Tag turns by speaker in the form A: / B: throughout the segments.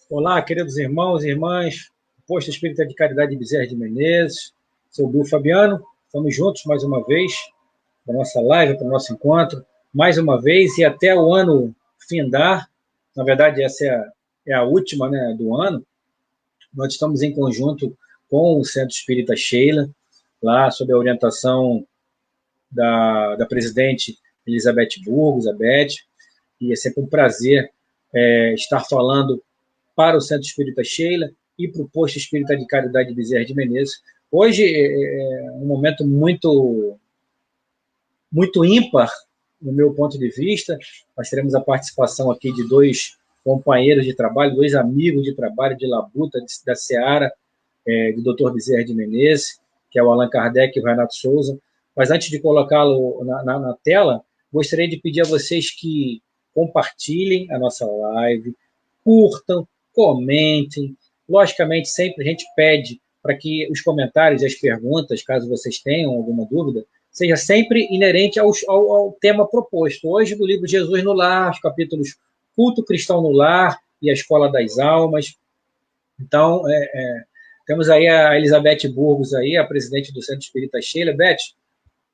A: Olá, queridos irmãos e irmãs, Posto Espírita de Caridade Bezerra de Menezes, sou o Bill Fabiano, estamos juntos mais uma vez, para a nossa live, para o nosso encontro, mais uma vez, e até o ano findar, na verdade essa é a última, né, do ano, nós estamos em conjunto com o Centro Espírita Sheila, lá sob a orientação da presidente Elizabeth Burgos, a Beth, e é sempre um prazer estar falando para o Centro Espírita Sheila e para o Posto Espírita de Caridade Bezerra de Menezes. Hoje é um momento muito ímpar, no meu ponto de vista. Nós teremos a participação aqui de dois companheiros de trabalho, dois amigos de trabalho de Labuta, da Seara, do Dr. Bezerra de Menezes, que é o Allan Kardec e o Renato Souza. Mas antes de colocá-lo na tela, gostaria de pedir a vocês que compartilhem a nossa live, curtam, comentem. Logicamente, sempre a gente pede para que os comentários e as perguntas, caso vocês tenham alguma dúvida, seja sempre inerente ao tema proposto. Hoje, do livro Jesus no Lar, os capítulos Culto Cristão no Lar e a Escola das Almas. Então, temos aí a Elizabeth Burgos, aí, a presidente do Centro Espírita Sheila. Beth,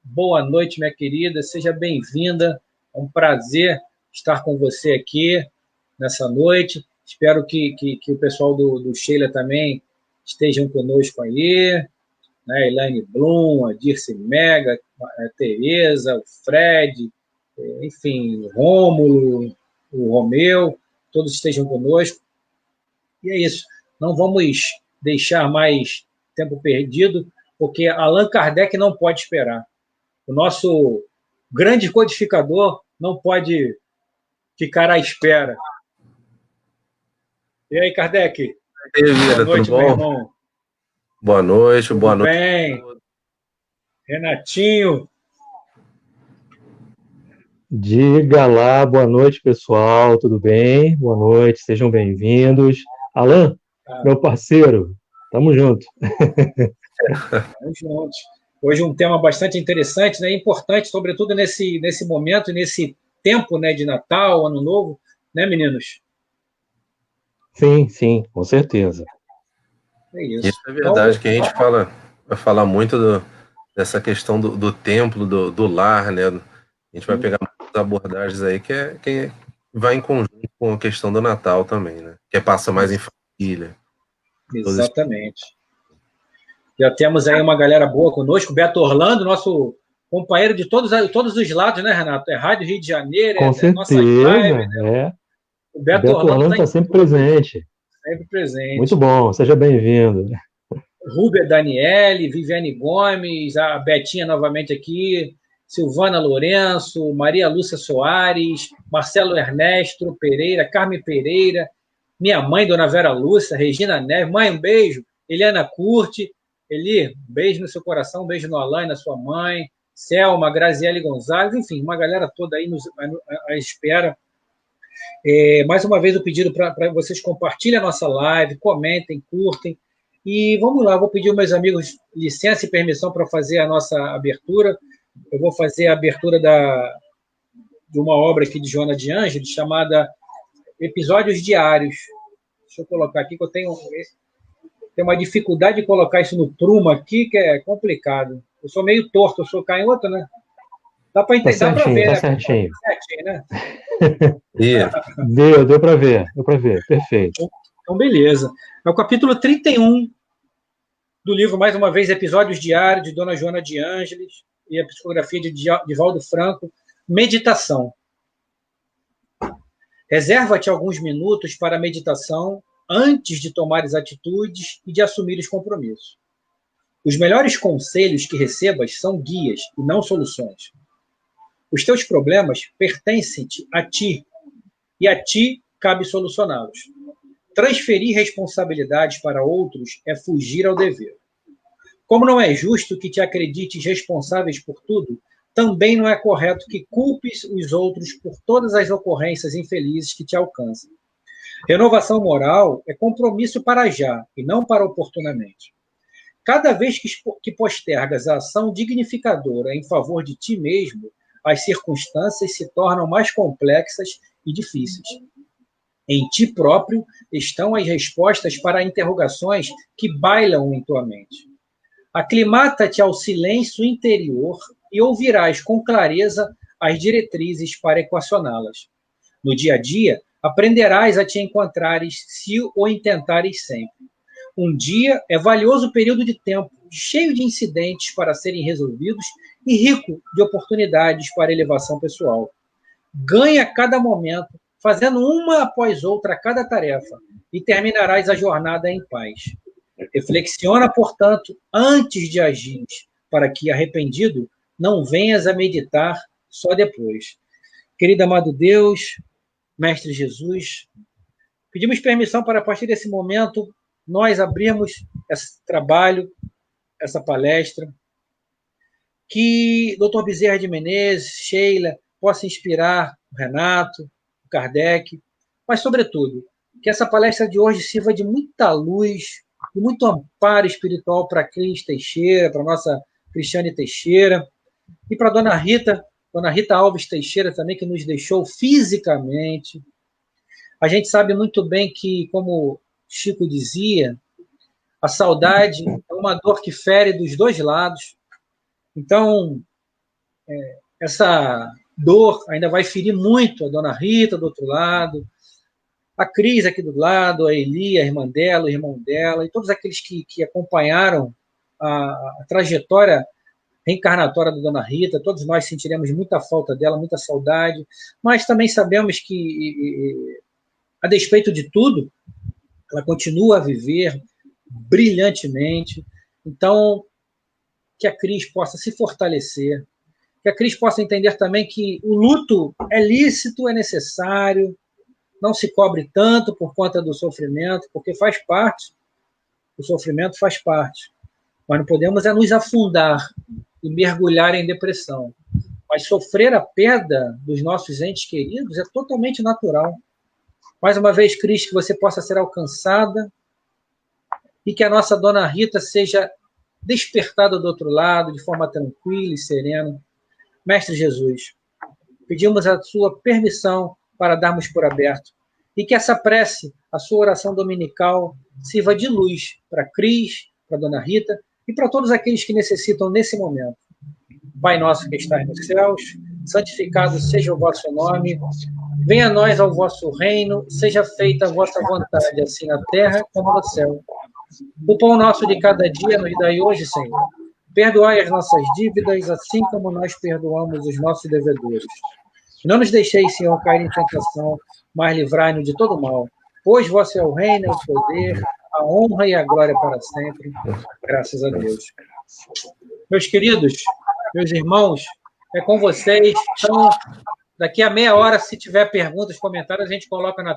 A: boa noite, minha querida, seja bem-vinda. É um prazer estar com você aqui nessa noite. Espero que o pessoal do Sheila também estejam conosco aí, né? Elaine Blum, a Dirce Mega, a Tereza, o Fred, enfim, o Rômulo, o Romeu, todos estejam conosco. E é isso. Não vamos deixar mais tempo perdido, porque Allan Kardec não pode esperar. O nosso grande codificador não pode ficar à espera. E aí, Kardec?
B: E aí, Vira,
A: boa noite,
B: tudo bom?
A: Meu irmão.
B: Boa noite,
A: tudo
B: boa noite.
A: Bem. Renatinho.
C: Diga lá, boa noite, pessoal, tudo bem? Boa noite, sejam bem-vindos. Allan, meu parceiro, tamo junto.
A: Tamo juntos. Hoje um tema bastante interessante, né? Importante, sobretudo nesse momento, nesse tempo, né, de Natal, Ano Novo, né, meninos?
C: Sim, com certeza.
A: É isso.
B: Isso é verdade, que a gente vai falar muito dessa questão do templo, do lar, né? A gente vai pegar muitas abordagens aí que vai em conjunto com a questão do Natal também, né? Que passa mais em família.
A: Exatamente. Já temos aí uma galera boa conosco, Beto Orlando, nosso companheiro de todos os lados, né, Renato? É Rádio Rio de Janeiro,
C: Com certeza,
A: live, né?
C: O Beto Orlando está sempre presente.
A: Sempre presente.
C: Muito bom, seja bem-vindo.
A: Rúber Daniele, Viviane Gomes, a Betinha novamente aqui, Silvana Lourenço, Maria Lúcia Soares, Marcelo Ernesto Pereira, Carmen Pereira, minha mãe, Dona Vera Lúcia, Regina Neves, mãe, um beijo, Eliana Curti, Eli, um beijo no seu coração, um beijo no Alain, na sua mãe, Selma, Graziele Gonzalez, enfim, uma galera toda aí à espera. Mais uma vez o pedido para vocês compartilhem a nossa live, comentem, curtem, e vamos lá, vou pedir aos meus amigos licença e permissão para fazer a nossa abertura. Eu vou fazer a abertura de uma obra aqui de Joana de Ângeles, chamada Episódios Diários. Deixa eu colocar aqui, que eu tenho uma dificuldade de colocar isso no prumo aqui, que é complicado. Eu sou meio torto, eu sou canhoto, né? Dá para entender, dá para ver,
C: tá
A: né?
C: certinho.
A: Né?
C: Deu para ver, perfeito.
A: Então, beleza. É o capítulo 31 do livro, mais uma vez, Episódios Diários, de Dona Joana de Ângeles, e a psicografia de Divaldo Franco, Meditação. Reserva-te alguns minutos para a meditação antes de tomares atitudes e de assumires compromissos. Os melhores conselhos que recebas são guias e não soluções. Os teus problemas pertencem-te a ti, e a ti cabe solucioná-los. Transferir responsabilidades para outros é fugir ao dever. Como não é justo que te acredites responsáveis por tudo, também não é correto que culpes os outros por todas as ocorrências infelizes que te alcançam. Renovação moral é compromisso para já, e não para oportunamente. Cada vez que postergas a ação dignificadora em favor de ti mesmo, as circunstâncias se tornam mais complexas e difíceis. Em ti próprio estão as respostas para interrogações que bailam em tua mente. Aclimata-te ao silêncio interior e ouvirás com clareza as diretrizes para equacioná-las. No dia a dia, aprenderás a te encontrares se o intentares sempre. Um dia é valioso período de tempo, cheio de incidentes para serem resolvidos e rico de oportunidades para elevação pessoal. Ganha cada momento, fazendo uma após outra cada tarefa, e terminarás a jornada em paz. Reflexiona, portanto, antes de agir, para que, arrependido, não venhas a meditar só depois. Querido amado Deus, Mestre Jesus, pedimos permissão para, a partir desse momento, nós abrirmos esse trabalho, essa palestra, que Dr. Bezerra de Menezes, Sheila, possa inspirar o Renato, o Kardec, mas, sobretudo, que essa palestra de hoje sirva de muita luz, de muito amparo espiritual para a Cris Teixeira, para a nossa Cristiane Teixeira, e para a Dona Rita Alves Teixeira também, que nos deixou fisicamente. A gente sabe muito bem que, como Chico dizia, a saudade é uma dor que fere dos dois lados. Então, essa dor ainda vai ferir muito a Dona Rita do outro lado, a Cris aqui do lado, a Eli, a irmã dela, o irmão dela, e todos aqueles que acompanharam a trajetória reencarnatória da Dona Rita. Todos nós sentiremos muita falta dela, muita saudade, mas também sabemos que, a despeito de tudo, ela continua a viver brilhantemente. Então, que a Cris possa se fortalecer, que a Cris possa entender também que o luto é lícito, é necessário, não se cobre tanto por conta do sofrimento, porque faz parte, o sofrimento faz parte. Mas não podemos nos afundar e mergulhar em depressão. Mas sofrer a perda dos nossos entes queridos é totalmente natural. Mais uma vez, Cris, que você possa ser alcançada e que a nossa Dona Rita seja despertada do outro lado, de forma tranquila e serena. Mestre Jesus, pedimos a sua permissão para darmos por aberto e que essa prece, a sua oração dominical, sirva de luz para Cris, para Dona Rita e para todos aqueles que necessitam nesse momento. Pai nosso que estás nos céus, santificado seja o vosso nome, venha a nós ao vosso reino, seja feita a vossa vontade, assim na terra como no céu. O pão nosso de cada dia nos dai hoje, Senhor. Perdoai as nossas dívidas, assim como nós perdoamos os nossos devedores. Não nos deixeis, Senhor, cair em tentação, mas livrai-nos de todo mal. Pois vosso é o reino, o poder, a honra e a glória para sempre. Graças a Deus. Meus queridos, meus irmãos, é com vocês. Então, daqui a meia hora, se tiver perguntas, comentários, a gente coloca na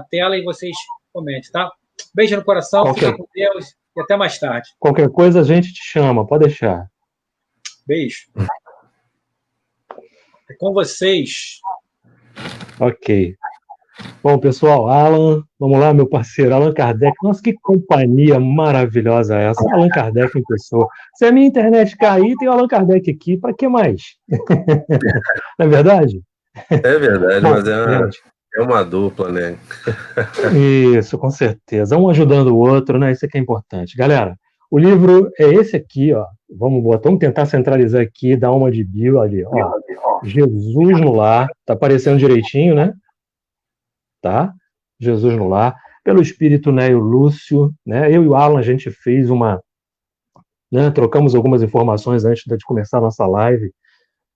A: tela e vocês comentem, tá? Beijo no coração,
C: Okay.
A: Fica com Deus e até mais tarde.
C: Qualquer coisa a gente te chama, pode deixar.
A: Beijo. É com vocês.
C: Ok. Bom, pessoal, Allan, vamos lá, meu parceiro, Allan Kardec. Nossa, que companhia maravilhosa é essa. Allan Kardec em pessoa. Se a minha internet cair, tem o Allan Kardec aqui, para que mais? Não é verdade?
B: É verdade,
C: Bom,
B: mas é uma dupla, né?
C: Isso, com certeza. Um ajudando o outro, né? Isso é que é importante. Galera, o livro é esse aqui, ó. Vamos tentar centralizar aqui, dar uma de bio ali, ó. Jesus no Lar. Tá aparecendo direitinho, né? Tá? Jesus no Lar. Pelo espírito Nélio Lúcio, né? Eu e o Allan, a gente fez né? Trocamos algumas informações antes de começar a nossa live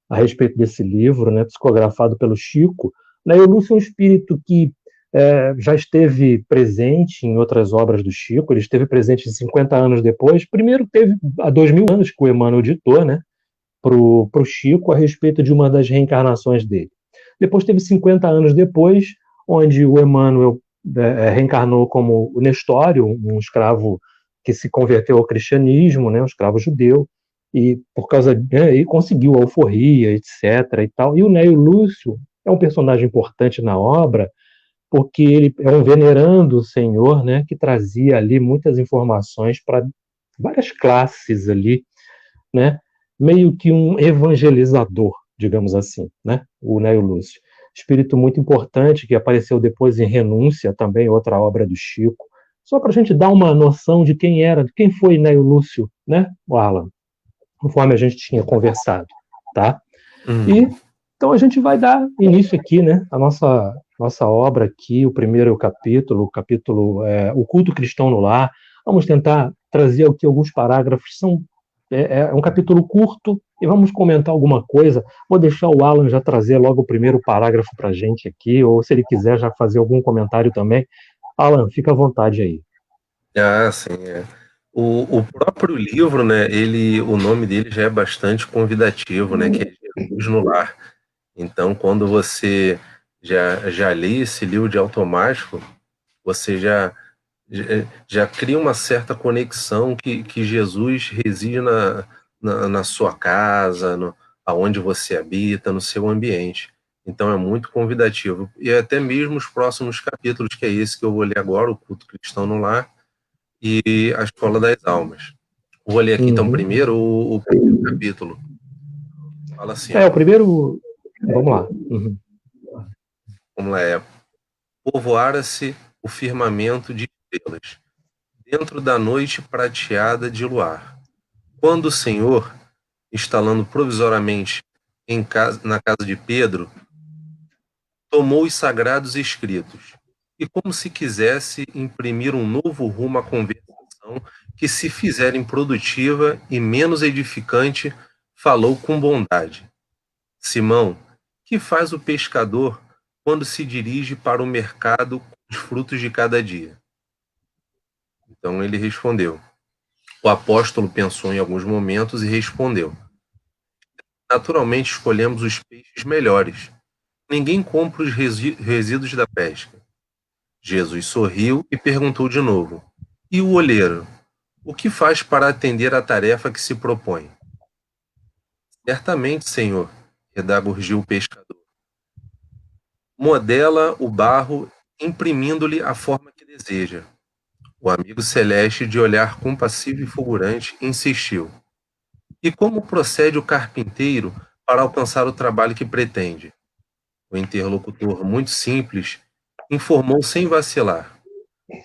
C: a respeito desse livro, né? Psicografado pelo Chico. Nélio Lúcio é um espírito que já esteve presente em outras obras do Chico. Ele esteve presente 50 anos depois. Primeiro teve há 2000 anos que o Emmanuel ditou, né, pro Chico a respeito de uma das reencarnações dele. Depois teve 50 anos depois, onde o Emmanuel reencarnou como o Nestório, um escravo que se converteu ao cristianismo, né, um escravo judeu, e por causa e conseguiu a alforria, etc. e tal. E o Nélio Lúcio é um personagem importante na obra, porque ele é um venerando senhor, né, que trazia ali muitas informações para várias classes ali, né, meio que um evangelizador, digamos assim, né, o Nélio Lúcio. espírito muito importante que apareceu depois em Renúncia, também outra obra do Chico, só para a gente dar uma noção de quem era, de quem foi Nélio Lúcio, né, o Alan, conforme a gente tinha conversado, tá? E então a gente vai dar início aqui, né, a nossa obra aqui, o primeiro capítulo, o culto cristão no lar. Vamos tentar trazer aqui alguns parágrafos, é um capítulo curto, e vamos comentar alguma coisa. Vou deixar o Alan já trazer logo o primeiro parágrafo para a gente aqui, ou se ele quiser já fazer algum comentário também. Alan, fica à vontade aí.
B: Sim. O próprio livro, né, o nome dele já é bastante convidativo, né, que é Jesus no Lar. Então, quando você já lê esse livro de automático, você já cria uma certa conexão que Jesus reside na sua casa, aonde você habita, no seu ambiente. Então, é muito convidativo. E até mesmo os próximos capítulos, que é esse que eu vou ler agora, o culto cristão no lar, e a Escola das Almas. Vou ler aqui, então, primeiro o primeiro capítulo. Fala assim,
C: o primeiro... Vamos lá.
B: Vamos lá, povoara-se o firmamento de estrelas, dentro da noite prateada de luar. Quando o Senhor, instalando provisoriamente na casa de Pedro, tomou os sagrados escritos, e como se quisesse imprimir um novo rumo à conversação que se fizer improdutiva e menos edificante, falou com bondade. Simão, que faz o pescador quando se dirige para o mercado com os frutos de cada dia? Então ele respondeu. O apóstolo pensou em alguns momentos e respondeu. Naturalmente escolhemos os peixes melhores. Ninguém compra os resíduos da pesca. Jesus sorriu e perguntou de novo. E o olheiro? O que faz para atender à tarefa que se propõe? Certamente, Senhor, redagurgiu o pescador. Modela o barro, imprimindo-lhe a forma que deseja. O amigo celeste, de olhar compassivo e fulgurante, insistiu. E como procede o carpinteiro para alcançar o trabalho que pretende? O interlocutor, muito simples, informou sem vacilar.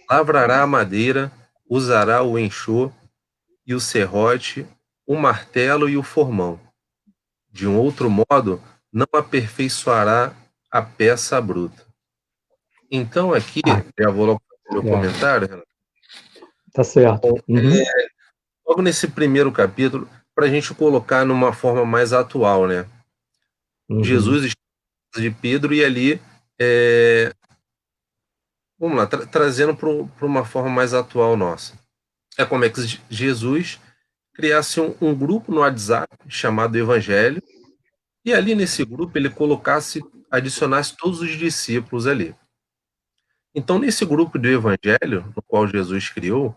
B: Lavrará a madeira, usará o enxô e o serrote, o martelo e o formão. De um outro modo, não aperfeiçoará a peça bruta. Então aqui, já vou logo fazer meu comentário, Renato.
C: Tá certo.
B: Logo nesse primeiro capítulo, para a gente colocar numa forma mais atual, né? Jesus está de Pedro e ali, vamos lá, trazendo para uma forma mais atual nossa. É como é que Jesus criasse um grupo no WhatsApp chamado Evangelho, e ali nesse grupo ele adicionasse todos os discípulos ali. Então, nesse grupo do Evangelho, no qual Jesus criou,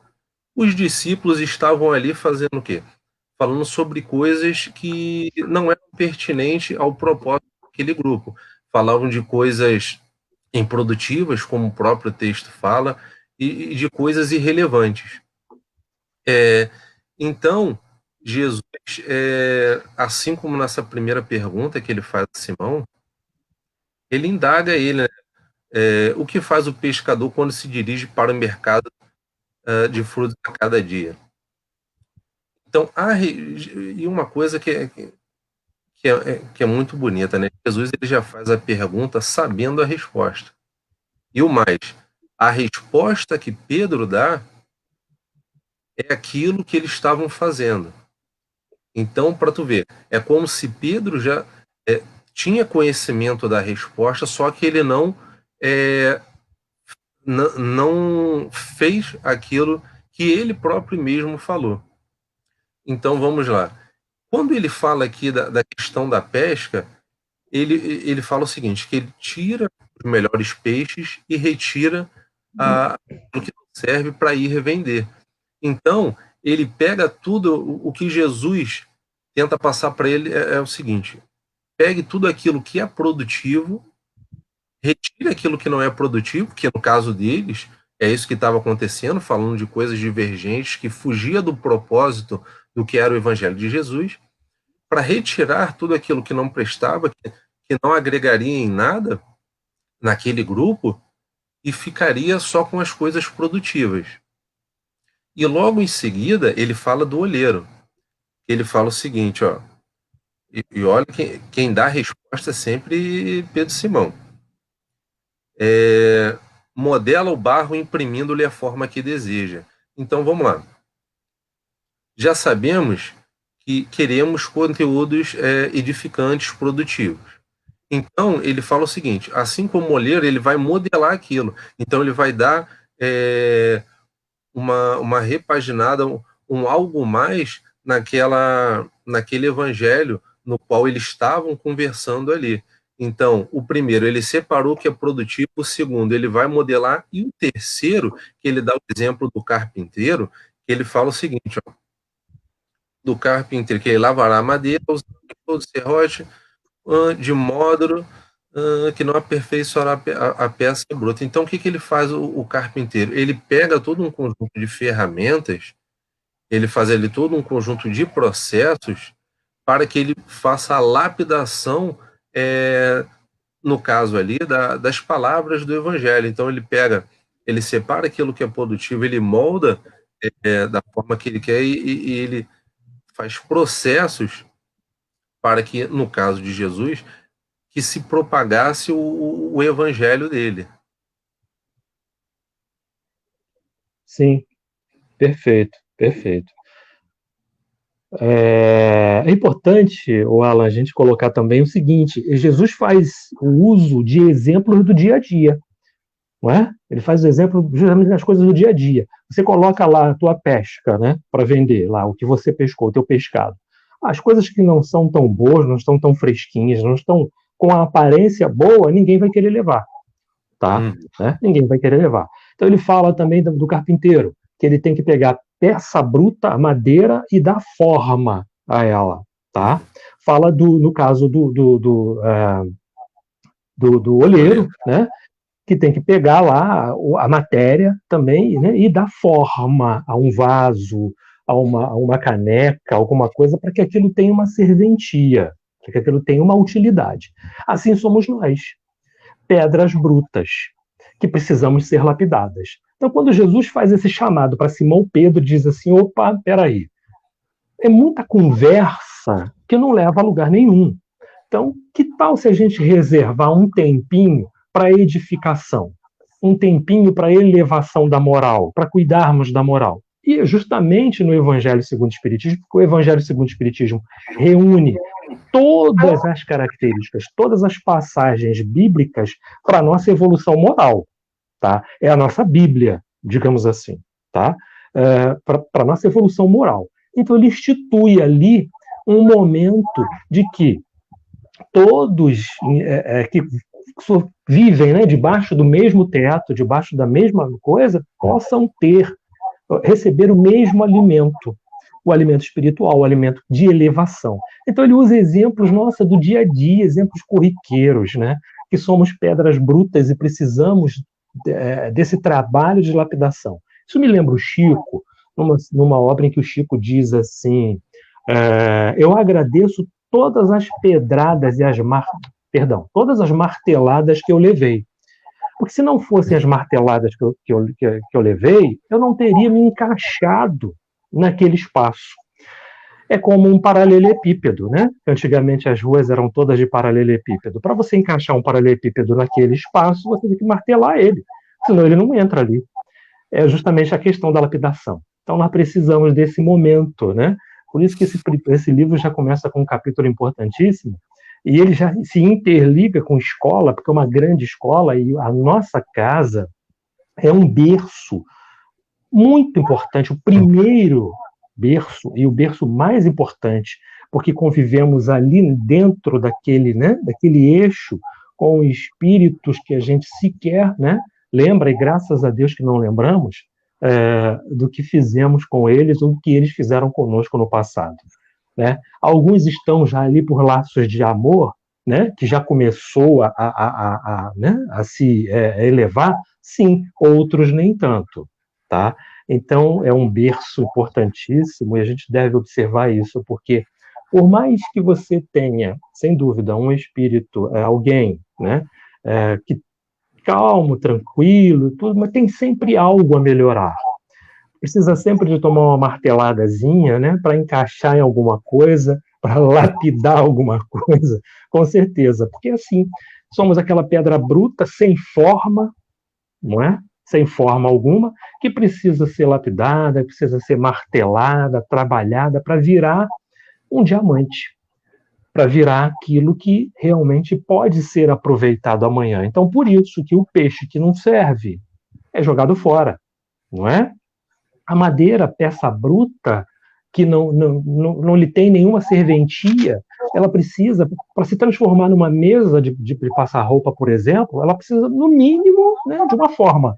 B: os discípulos estavam ali fazendo o quê? Falando sobre coisas que não eram pertinentes ao propósito daquele grupo. Falavam de coisas improdutivas, como o próprio texto fala, e de coisas irrelevantes. Então, Jesus, assim como nessa primeira pergunta que ele faz a Simão, ele indaga ele, né? O que faz o pescador quando se dirige para o mercado de frutos a cada dia? Então, e uma coisa que é muito bonita, né? Jesus ele já faz a pergunta sabendo a resposta. E o mais, a resposta que Pedro dá é aquilo que eles estavam fazendo. Então, para tu ver, é como se Pedro já tinha conhecimento da resposta, só que ele não fez aquilo que ele próprio mesmo falou. Então, vamos lá. Quando ele fala aqui da questão da pesca, ele fala o seguinte, que ele tira os melhores peixes e retira o que não serve para ir revender. Então, ele pega tudo, o que Jesus tenta passar para ele é o seguinte, pegue tudo aquilo que é produtivo, retire aquilo que não é produtivo, que no caso deles, é isso que estava acontecendo, falando de coisas divergentes, que fugia do propósito do que era o evangelho de Jesus, para retirar tudo aquilo que não prestava, que não agregaria em nada naquele grupo e ficaria só com as coisas produtivas. E logo em seguida ele fala do olheiro. Ele fala o seguinte, ó, e olha quem dá a resposta é sempre Pedro Simão. Modela o barro imprimindo-lhe a forma que deseja. Então vamos lá. Já sabemos que queremos conteúdos edificantes, produtivos. Então ele fala o seguinte, assim como o olheiro, ele vai modelar aquilo. Então ele vai dar uma repaginada, um algo mais naquele evangelho no qual eles estavam conversando ali. Então, o primeiro, ele separou o que é produtivo, o segundo, ele vai modelar, e o terceiro, que ele dá o exemplo do carpinteiro, que ele fala o seguinte, ó, do carpinteiro, que ele lavará a madeira, usando todo serrote, de modo que não aperfeiçoará a peça bruta. Então, o que ele faz, o carpinteiro? Ele pega todo um conjunto de ferramentas, ele faz ali todo um conjunto de processos para que ele faça a lapidação, no caso ali, das palavras do Evangelho. Então, ele separa aquilo que é produtivo, ele molda da forma que ele quer e ele faz processos para que, no caso de Jesus, que se propagasse o evangelho dele.
C: Sim, perfeito, perfeito. É importante, Alan, a gente colocar também o seguinte: Jesus faz o uso de exemplos do dia a dia, não é? Ele faz o exemplo justamente das coisas do dia a dia. Você coloca lá a tua pesca, né, para vender, lá o que você pescou, o teu pescado. As coisas que não são tão boas, não estão tão fresquinhas, não estão com a aparência boa, ninguém vai querer levar, tá? Né? Ninguém vai querer levar. Então ele fala também do carpinteiro, que ele tem que pegar peça bruta, a madeira, e dar forma a ela, tá? Fala no caso do olheiro, né? Que tem que pegar lá a matéria também, né, e dar forma a um vaso, a uma caneca, alguma coisa, para que aquilo tenha uma serventia, para que aquilo tenha uma utilidade. Assim somos nós, pedras brutas, que precisamos ser lapidadas. Então, quando Jesus faz esse chamado para Simão Pedro, diz assim, opa, peraí, é muita conversa que não leva a lugar nenhum. Então, que tal se a gente reservar um tempinho para edificação, um tempinho para elevação da moral, para cuidarmos da moral? E justamente no Evangelho segundo o Espiritismo, porque o Evangelho segundo o Espiritismo reúne todas as características, todas as passagens bíblicas para a nossa evolução moral, tá? É a nossa Bíblia, digamos assim, tá? Para a nossa evolução moral. Então ele institui ali um momento de que todos que vivem, né, debaixo do mesmo teto, debaixo da mesma coisa, possam receber o mesmo alimento, o alimento espiritual, o alimento de elevação. Então ele usa exemplos, do dia a dia, exemplos corriqueiros, né, que somos pedras brutas e precisamos desse trabalho de lapidação. Isso me lembra o Chico, numa obra em que o Chico diz assim, eu agradeço todas as pedradas e todas as marteladas que eu levei. Porque se não fossem as marteladas que eu levei, eu não teria me encaixado naquele espaço. É como um paralelepípedo, né? Antigamente as ruas eram todas de paralelepípedo. Para você encaixar um paralelepípedo naquele espaço, você tem que martelar ele, senão ele não entra ali. É justamente a questão da lapidação. Então nós precisamos desse momento, né? Por isso que esse livro já começa com um capítulo importantíssimo, e ele já se interliga com escola, porque é uma grande escola, e a nossa casa é um berço muito importante, o primeiro berço, e o berço mais importante, porque convivemos ali dentro daquele eixo, com espíritos que a gente sequer, né, lembra, e graças a Deus que não lembramos, do que fizemos com eles ou do que eles fizeram conosco no passado. Né? Alguns estão já ali por laços de amor, né, que já começou a se elevar, sim, outros nem tanto. Tá? Então, é um berço importantíssimo e a gente deve observar isso, porque Por mais que você tenha, sem dúvida, um espírito, alguém, né, que calmo, tranquilo, tudo, mas tem sempre algo a melhorar. Precisa sempre de tomar uma marteladazinha, né, para encaixar em alguma coisa, para lapidar alguma coisa, com certeza, porque assim, somos aquela pedra bruta, sem forma, não é? Sem forma alguma, que precisa ser lapidada, precisa ser martelada, trabalhada para virar um diamante, para virar aquilo que realmente pode ser aproveitado amanhã. Então, por isso que o peixe que não serve é jogado fora, não é? A madeira, peça bruta, que não lhe tem nenhuma serventia, ela precisa, para se transformar numa mesa de passar roupa, por exemplo, ela precisa, no mínimo, né, de uma forma.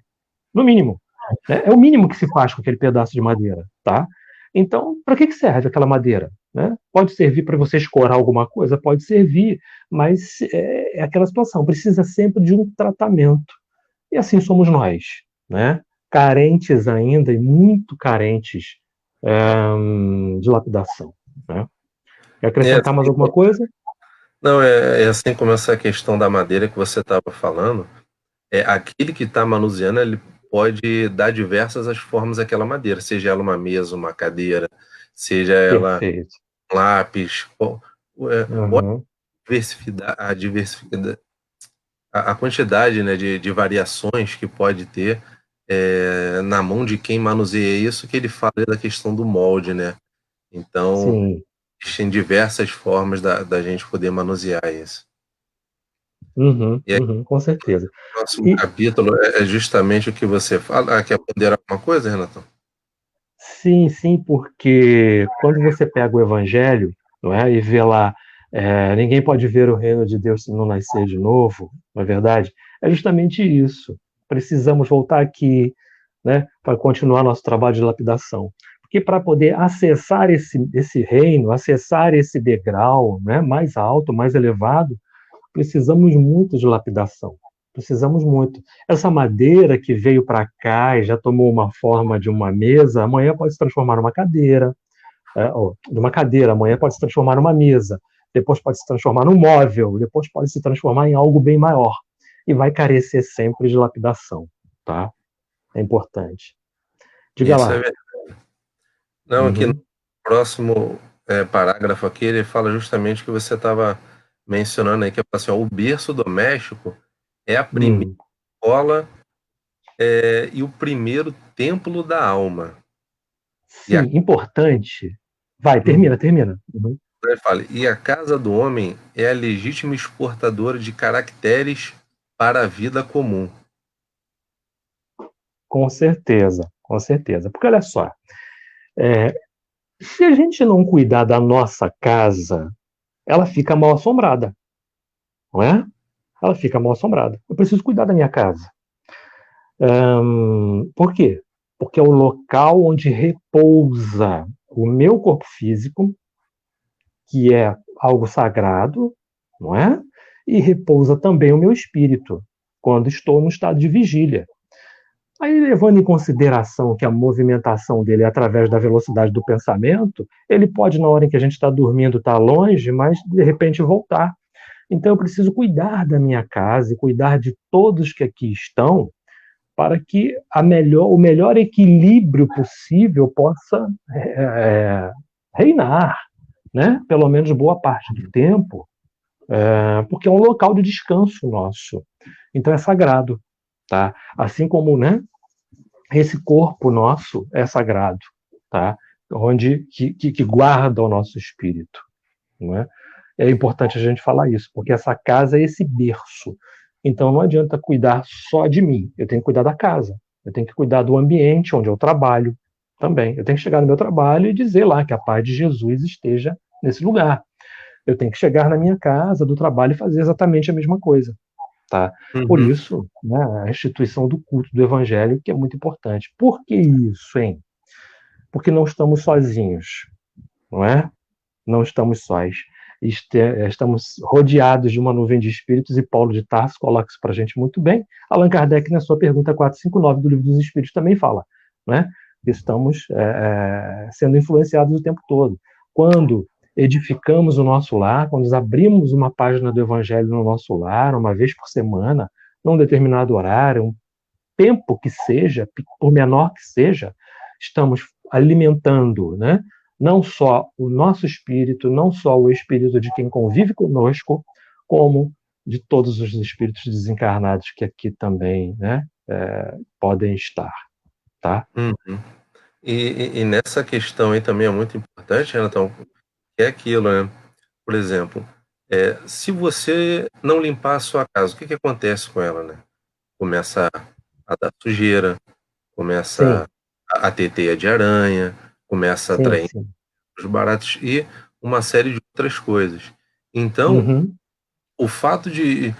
C: No mínimo. Né? É o mínimo que se faz com aquele pedaço de madeira. Tá? Então, para que serve aquela madeira? Né? Pode servir para você escorar alguma coisa? Pode servir, mas é aquela situação, precisa sempre de um tratamento. E assim somos nós, né? Carentes ainda e muito carentes de lapidação. Né? Quer acrescentar mais alguma coisa?
B: Não, é assim como essa questão da madeira que você estava falando, aquele que está manuseando, ele pode dar diversas as formas daquela madeira, seja ela uma mesa, uma cadeira, seja ela
C: Perfeito.
B: um lápis,
C: Uhum.
B: a diversidade, a quantidade, né, de variações que pode ter na mão de quem manuseia isso, que ele fala da questão do molde, né? Então,
C: Sim.
B: existem diversas formas da gente poder manusear isso.
C: Uhum,
B: E aí,
C: com certeza.
B: o próximo
C: E,
B: capítulo é justamente o que você fala. Quer ponderar alguma coisa, Renato?
C: sim, sim, porque quando você pega o Evangelho, não é, e vê lá, ninguém pode ver o reino de Deus se não nascer de novo, não é verdade? É justamente isso. Precisamos voltar aqui, né, para continuar nosso trabalho de lapidação. Porque para poder acessar esse reino, acessar esse degrau, né, mais alto, mais elevado, precisamos muito de lapidação. Precisamos muito. Essa madeira que veio para cá e já tomou uma forma de uma mesa, amanhã pode se transformar numa cadeira, de uma cadeira, amanhã pode se transformar numa mesa, depois pode se transformar num móvel, depois pode se transformar em algo bem maior. E vai carecer sempre de lapidação, tá? É importante. Diga
B: Isso é
C: lá.
B: verdade. Não, aqui no
C: Uhum.
B: próximo parágrafo aqui, ele fala justamente o que você estava mencionando aí, que é assim, ó, o berço doméstico é a primeira
C: Hum.
B: escola e o primeiro templo da alma. E a,
C: Sim, importante. Vai,
B: Uhum.
C: termina. Uhum.
B: Ele fala, e a casa do homem é a legítima exportadora de caracteres para a vida comum.
C: Com certeza, com certeza. Porque olha só, se a gente não cuidar da nossa casa, ela fica mal assombrada, não é? Ela fica mal assombrada. Eu preciso cuidar da minha casa. Por quê? Porque é o local onde repousa o meu corpo físico, que é algo sagrado, não é? E repousa também o meu espírito, quando estou no estado de vigília. Aí, levando em consideração que a movimentação dele é através da velocidade do pensamento, ele pode, na hora em que a gente está dormindo, estar longe, mas de repente voltar. Então, eu preciso cuidar da minha casa e cuidar de todos que aqui estão, para que o melhor equilíbrio possível possa reinar, né? Pelo menos boa parte do tempo, porque é um local de descanso nosso. Então, é sagrado. Tá? Assim como, né, esse corpo nosso é sagrado, tá? Onde que guarda o nosso espírito, não é? É importante a gente falar isso, porque essa casa é esse berço. Então não adianta cuidar só de mim, eu tenho que cuidar da casa, eu tenho que cuidar do ambiente onde eu trabalho também. Eu tenho que chegar no meu trabalho e dizer lá que a paz de Jesus esteja nesse lugar. Eu tenho que chegar na minha casa, do trabalho e fazer exatamente a mesma coisa. Tá? Por
B: Uhum.
C: isso, né, a instituição do culto do evangelho, que é muito importante. Por que isso, hein? Porque não estamos sozinhos, não é? Não estamos sós. Estamos rodeados de uma nuvem de espíritos, e Paulo de Tarso coloca isso para a gente muito bem. Allan Kardec, na sua pergunta 459 do Livro dos Espíritos, também fala, né? Que estamos sendo influenciados o tempo todo. Quando edificamos o nosso lar, quando abrimos uma página do Evangelho no nosso lar, uma vez por semana, num determinado horário, um tempo que seja, por menor que seja, estamos alimentando, né? Não só o nosso espírito, não só o espírito de quem convive conosco, como de todos os espíritos desencarnados que aqui também, né, podem estar, tá?
B: Uhum. E nessa questão aí também é muito importante, Renatão, que é aquilo, né? Por exemplo, se você não limpar a sua casa, o que acontece com ela, né? Começa a dar sujeira,
C: Sim,
B: começa a ter teia de aranha, começa a
C: sim,
B: atrair
C: sim.
B: os baratos e uma série de outras coisas. Então,
C: Uhum,
B: o fato de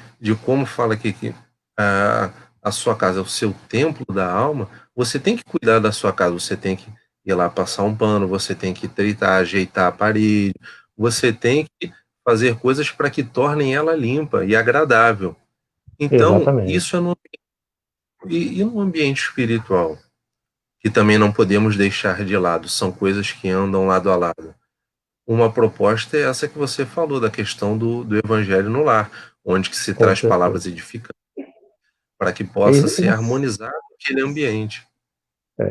B: como fala aqui que a, a sua casa é o seu templo da alma, você tem que cuidar da sua casa, você tem que ir lá passar um pano, você tem que treitar, ajeitar a parede, você tem que fazer coisas para que tornem ela limpa e agradável. Então,
C: exatamente.
B: isso é e no ambiente espiritual, que também não podemos deixar de lado, são coisas que andam lado a lado. Uma proposta é essa que você falou, da questão do evangelho no lar, onde que se
C: Com
B: traz
C: certeza.
B: palavras edificantes para que
C: É,
B: possa
C: é
B: ser harmonizado aquele ambiente.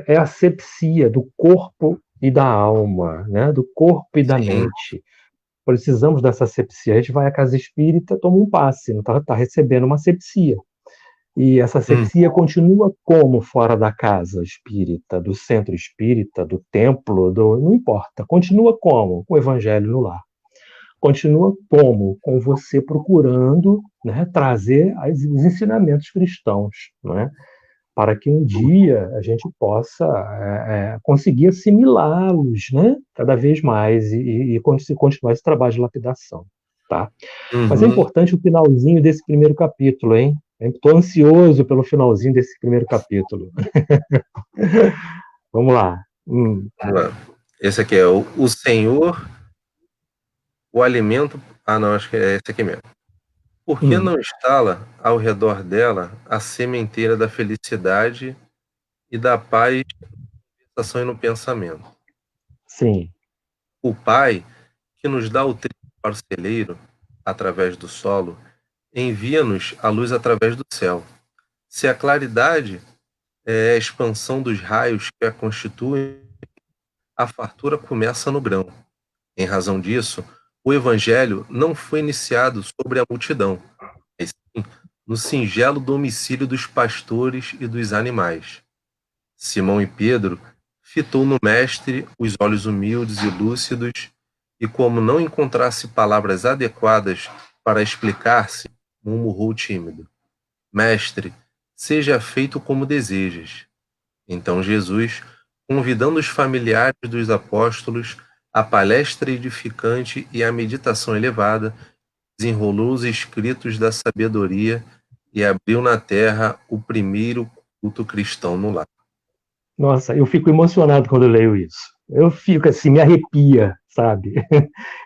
C: é a asepsia do corpo e da alma, né? Do corpo e da
B: Sim.
C: mente. Precisamos dessa asepsia. A gente vai à casa espírita, toma um passe, não está recebendo uma asepsia. E essa
B: Hum,
C: asepsia continua como fora da casa espírita, do centro espírita, do templo, não importa. Continua como? Com o evangelho no lar. Continua como? Com você procurando, né, trazer os ensinamentos cristãos, né, para que um dia a gente possa conseguir assimilá-los, né, cada vez mais e continuar esse trabalho de lapidação. Tá? Mas é
B: uhum.
C: importante o finalzinho desse primeiro capítulo, hein? Estou ansioso pelo finalzinho desse primeiro capítulo. Vamos lá.
B: Vamos lá. Esse aqui é o Senhor, o alimento. Ah, não, acho que é esse aqui mesmo. Por que
C: Hum,
B: não instala ao redor dela a sementeira da felicidade e da paz, na sensação e no pensamento?
C: sim,
B: O Pai, que nos dá o trigo para o celeiro, através do solo, envia-nos a luz através do céu. Se a claridade é a expansão dos raios que a constituem, a fartura começa no grão. Em razão disso, o Evangelho não foi iniciado sobre a multidão, mas sim no singelo domicílio dos pastores e dos animais. Simão e Pedro fitou no Mestre os olhos humildes e lúcidos, e como não encontrasse palavras adequadas para explicar-se, murmurou tímido: Mestre, seja feito como desejas. Então Jesus, convidando os familiares dos apóstolos, à palestra edificante e à meditação elevada, desenrolou os escritos da sabedoria e abriu na terra o primeiro culto cristão no lar.
C: nossa, eu fico emocionado quando eu leio isso. Eu fico assim, me arrepia, sabe?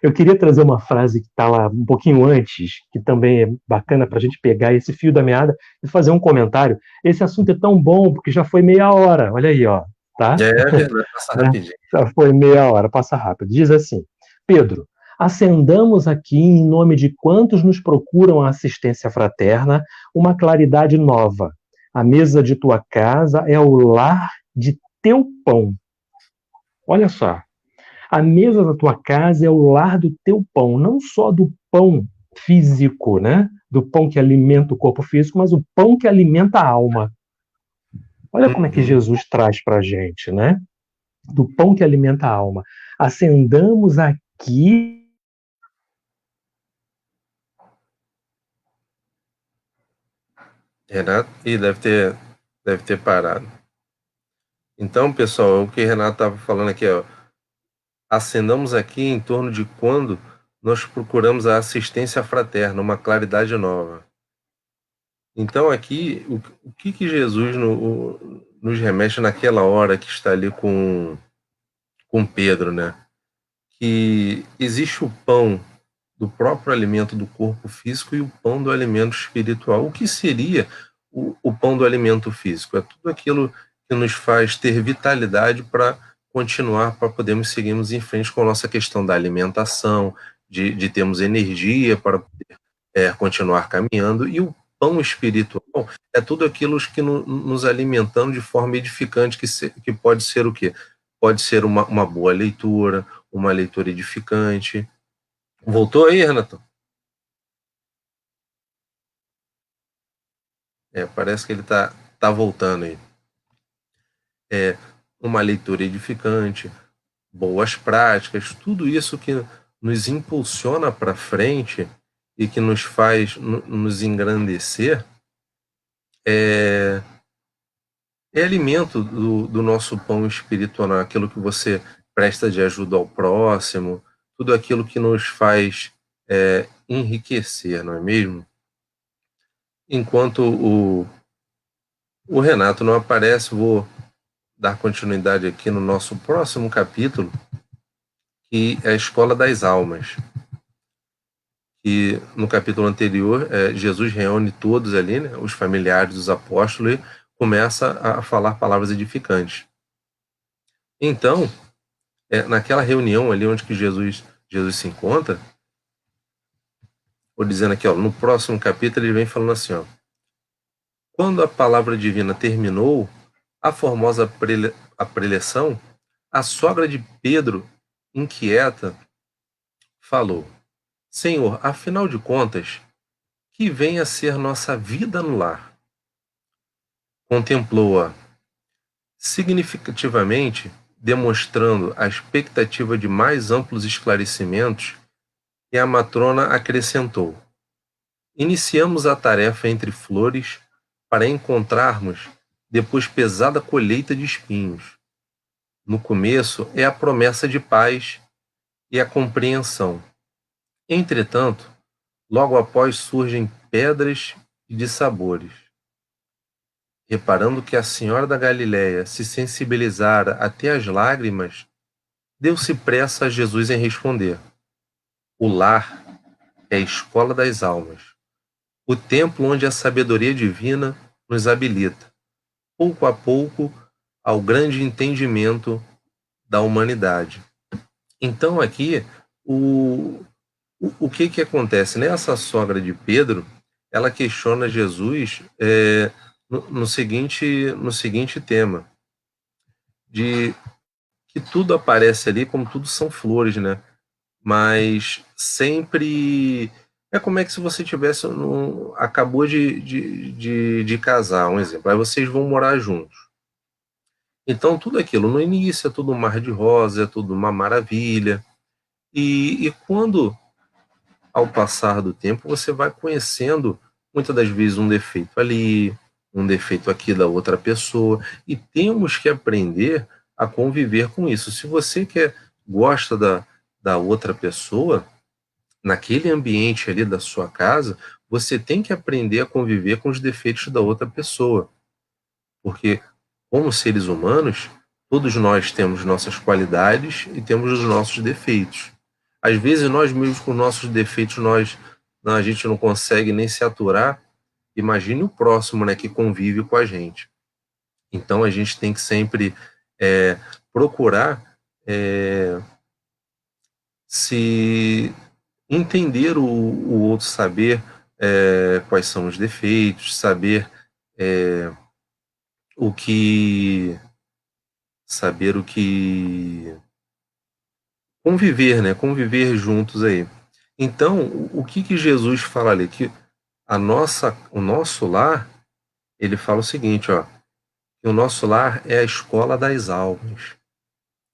C: Eu queria trazer uma frase que está lá um pouquinho antes, que também é bacana para a gente pegar esse fio da meada e fazer um comentário. Esse assunto é tão bom porque já foi meia hora, olha aí, ó, tá?
B: É verdade, passa
C: Né?
B: rapidinho.
C: Já foi meia hora, passa rápido. Diz assim: Pedro, acendamos aqui, em nome de quantos nos procuram a assistência fraterna, uma claridade nova. A mesa de tua casa é o lar de teu pão. Olha só, a mesa da tua casa é o lar do teu pão, não só do pão físico, né? Do pão que alimenta o corpo físico, mas o pão que alimenta a alma. Olha como é que
B: Uhum.
C: Jesus traz para a gente, né? Do pão que alimenta a alma. Acendamos aqui.
B: Renato, e deve ter parado. Então, pessoal, o que Renato estava falando aqui, ó, acendamos aqui em torno de quando nós procuramos a assistência fraterna, uma claridade nova. Então, aqui, o que Jesus nos remete naquela hora que está ali com Pedro, né? Que existe o pão do próprio alimento do corpo físico e o pão do alimento espiritual. O que seria o pão do alimento físico? É tudo aquilo que nos faz ter vitalidade para continuar, para podermos seguirmos em frente com a nossa questão da alimentação, de termos energia para poder continuar caminhando. E o pão espiritual é tudo aquilo que nos alimentando de forma edificante, que pode ser o quê? Pode ser uma boa leitura, uma leitura edificante. Voltou aí, Renato? Parece que ele tá voltando aí. Uma leitura edificante, boas práticas, tudo isso que nos impulsiona para frente e que nos faz nos engrandecer, é alimento do nosso pão espiritual, aquilo que você presta de ajuda ao próximo, tudo aquilo que nos faz enriquecer, não é mesmo? Enquanto o Renato não aparece, vou dar continuidade aqui no nosso próximo capítulo, que é a Escola das Almas. Que no capítulo anterior, Jesus reúne todos ali, né, os familiares dos apóstolos, e começa a falar palavras edificantes. Então, naquela reunião ali onde que Jesus se encontra, vou dizendo aqui, no próximo capítulo ele vem falando assim, quando a palavra divina terminou, a formosa preleção, a sogra de Pedro, inquieta, falou: Senhor, afinal de contas, que venha a ser nossa vida no lar. Contemplou-a significativamente, demonstrando a expectativa de mais amplos esclarecimentos, e a matrona acrescentou: iniciamos a tarefa entre flores para encontrarmos depois pesada colheita de espinhos. No começo é a promessa de paz e a compreensão. Entretanto, logo após surgem pedras e dissabores. Reparando que a senhora da Galileia se sensibilizara até as lágrimas, deu-se pressa a Jesus em responder: o lar é a escola das almas, o templo onde a sabedoria divina nos habilita, pouco a pouco, ao grande entendimento da humanidade. Então aqui, o que acontece? Nessa sogra de Pedro, ela questiona Jesus no seguinte tema, de que tudo aparece ali como tudo são flores, né? Mas sempre é como é que se você tivesse acabou de casar, um exemplo, aí vocês vão morar juntos. Então tudo aquilo no início é tudo um mar de rosa, é tudo uma maravilha, e quando ao passar do tempo você vai conhecendo muitas das vezes um defeito ali, um defeito aqui da outra pessoa, e temos que aprender a conviver com isso. Se você gosta da outra pessoa, naquele ambiente ali da sua casa, você tem que aprender a conviver com os defeitos da outra pessoa. Porque, como seres humanos, todos nós temos nossas qualidades e temos os nossos defeitos. Às vezes, nós mesmos com nossos defeitos, a gente não consegue nem se aturar. Imagine o próximo, né, que convive com a gente. Então, a gente tem que sempre procurar se entender o outro, saber quais são os defeitos, saber o que conviver, né? Conviver juntos aí. Então, o que Jesus fala ali? Que o nosso lar, ele fala o seguinte, que o nosso lar é a escola das almas.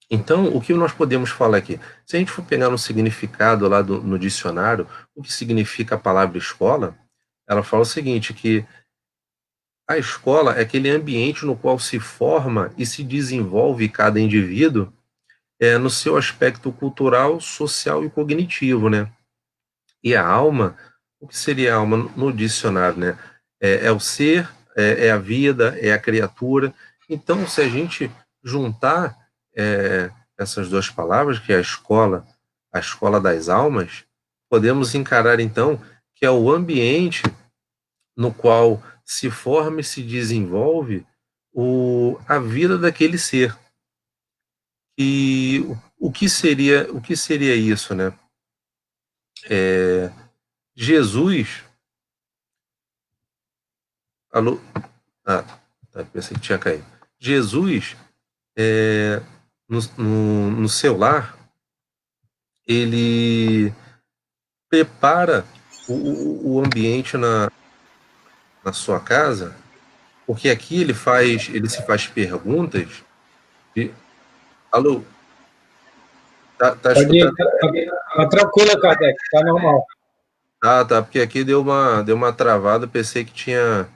B: Então, o que nós podemos falar aqui? Se a gente for pegar no significado lá no dicionário, o que significa a palavra escola, ela fala o seguinte, que a escola é aquele ambiente no qual se forma e se desenvolve cada indivíduo no seu aspecto cultural, social e cognitivo, né? E a alma, o que seria a alma no dicionário, né? É o ser, é a vida, é a criatura. Então, se a gente juntar essas duas palavras, que é a escola das almas, podemos encarar, então, que é o ambiente no qual se forma e se desenvolve a vida daquele ser, E o que seria isso, né? Jesus... Alô? Ah, tá, pensei que tinha caído. Jesus, no seu lar, ele prepara o ambiente na sua casa, porque aqui ele se faz perguntas de... Alô? Tá
A: Pode ir,
B: escutando?
A: tá tranquilo, Kardec, tá normal.
B: Tá, porque aqui deu uma travada, pensei que
A: Não, tá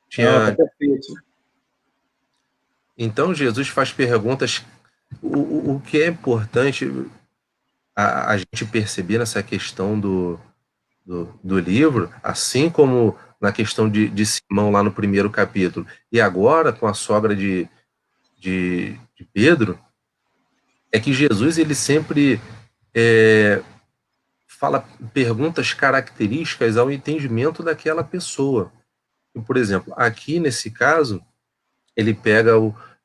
B: tinha...
A: perfeito.
B: Então, Jesus faz perguntas. O que é importante a gente perceber nessa questão do livro, assim como na questão de Simão lá no primeiro capítulo, e agora com a sogra de Pedro, é que Jesus ele sempre fala perguntas características ao entendimento daquela pessoa. E, por exemplo, aqui nesse caso, ele pega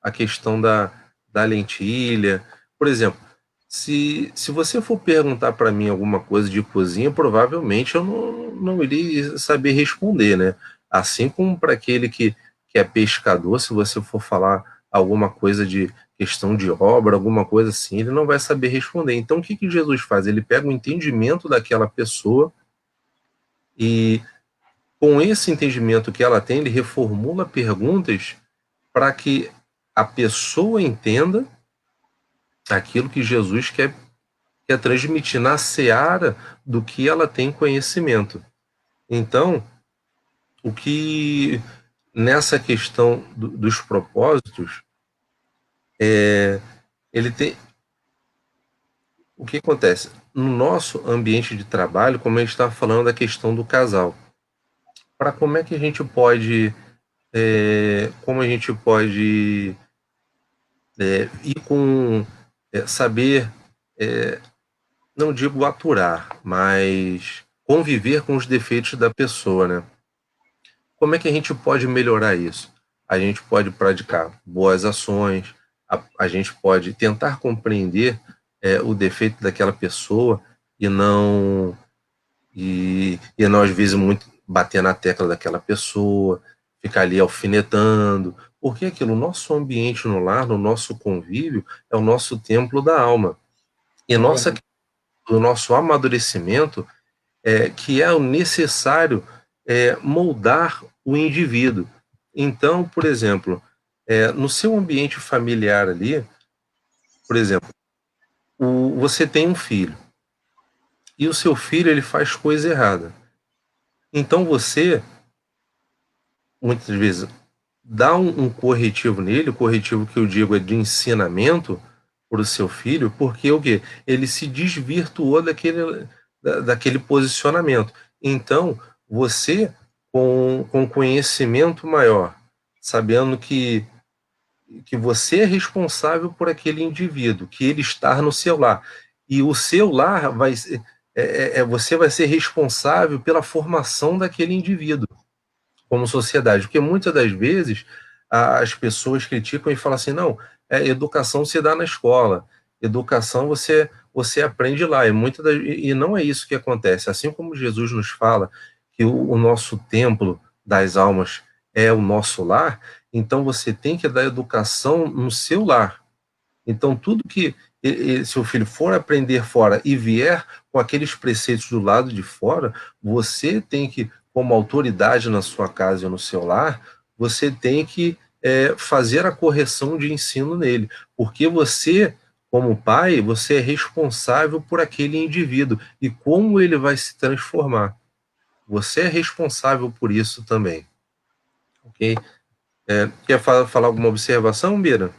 B: a questão da lentilha. Por exemplo, se você for perguntar para mim alguma coisa de cozinha, provavelmente eu não iria saber responder, né? Assim como para aquele que é pescador, se você for falar alguma coisa de questão de obra, alguma coisa assim, ele não vai saber responder. Então, o que Jesus faz? Ele pega o entendimento daquela pessoa e, com esse entendimento que ela tem, ele reformula perguntas para que a pessoa entenda aquilo que Jesus quer transmitir na seara do que ela tem conhecimento. Então, o que nessa questão dos propósitos, ele tem... O que acontece? No nosso ambiente de trabalho, como a gente está falando da questão do casal, para como é que a gente pode... como a gente pode ir com... saber... não digo aturar, mas conviver com os defeitos da pessoa, né? Como é que a gente pode melhorar isso? A gente pode praticar boas ações, a gente pode tentar compreender o defeito daquela pessoa e não às vezes muito bater na tecla daquela pessoa, ficar ali alfinetando, porque aquilo, o nosso ambiente no lar, no nosso convívio, é o nosso templo da alma. E o nosso amadurecimento que é o necessário moldar o indivíduo. Então, por exemplo, no seu ambiente familiar ali, por exemplo, você tem um filho, e o seu filho ele faz coisa errada. Então você, muitas vezes, dá um corretivo nele, o corretivo que eu digo é de ensinamento para o seu filho, porque o quê? Ele se desvirtuou daquele posicionamento. Então, você, com conhecimento maior, sabendo que você é responsável por aquele indivíduo, que ele está no seu lar, e o seu lar você vai ser responsável pela formação daquele indivíduo como sociedade, porque muitas das vezes as pessoas criticam e falam assim, não, educação se dá na escola, educação você aprende lá, e não é isso que acontece. Assim como Jesus nos fala que o nosso templo das almas é o nosso lar, então você tem que dar educação no seu lar. Então tudo que seu filho for aprender fora e vier com aqueles preceitos do lado de fora, você tem que, como autoridade na sua casa e no seu lar, você tem que fazer a correção de ensino nele, porque você, como pai, você é responsável por aquele indivíduo e como ele vai se transformar. Você é responsável por isso também, ok? Quer falar alguma observação, Bira?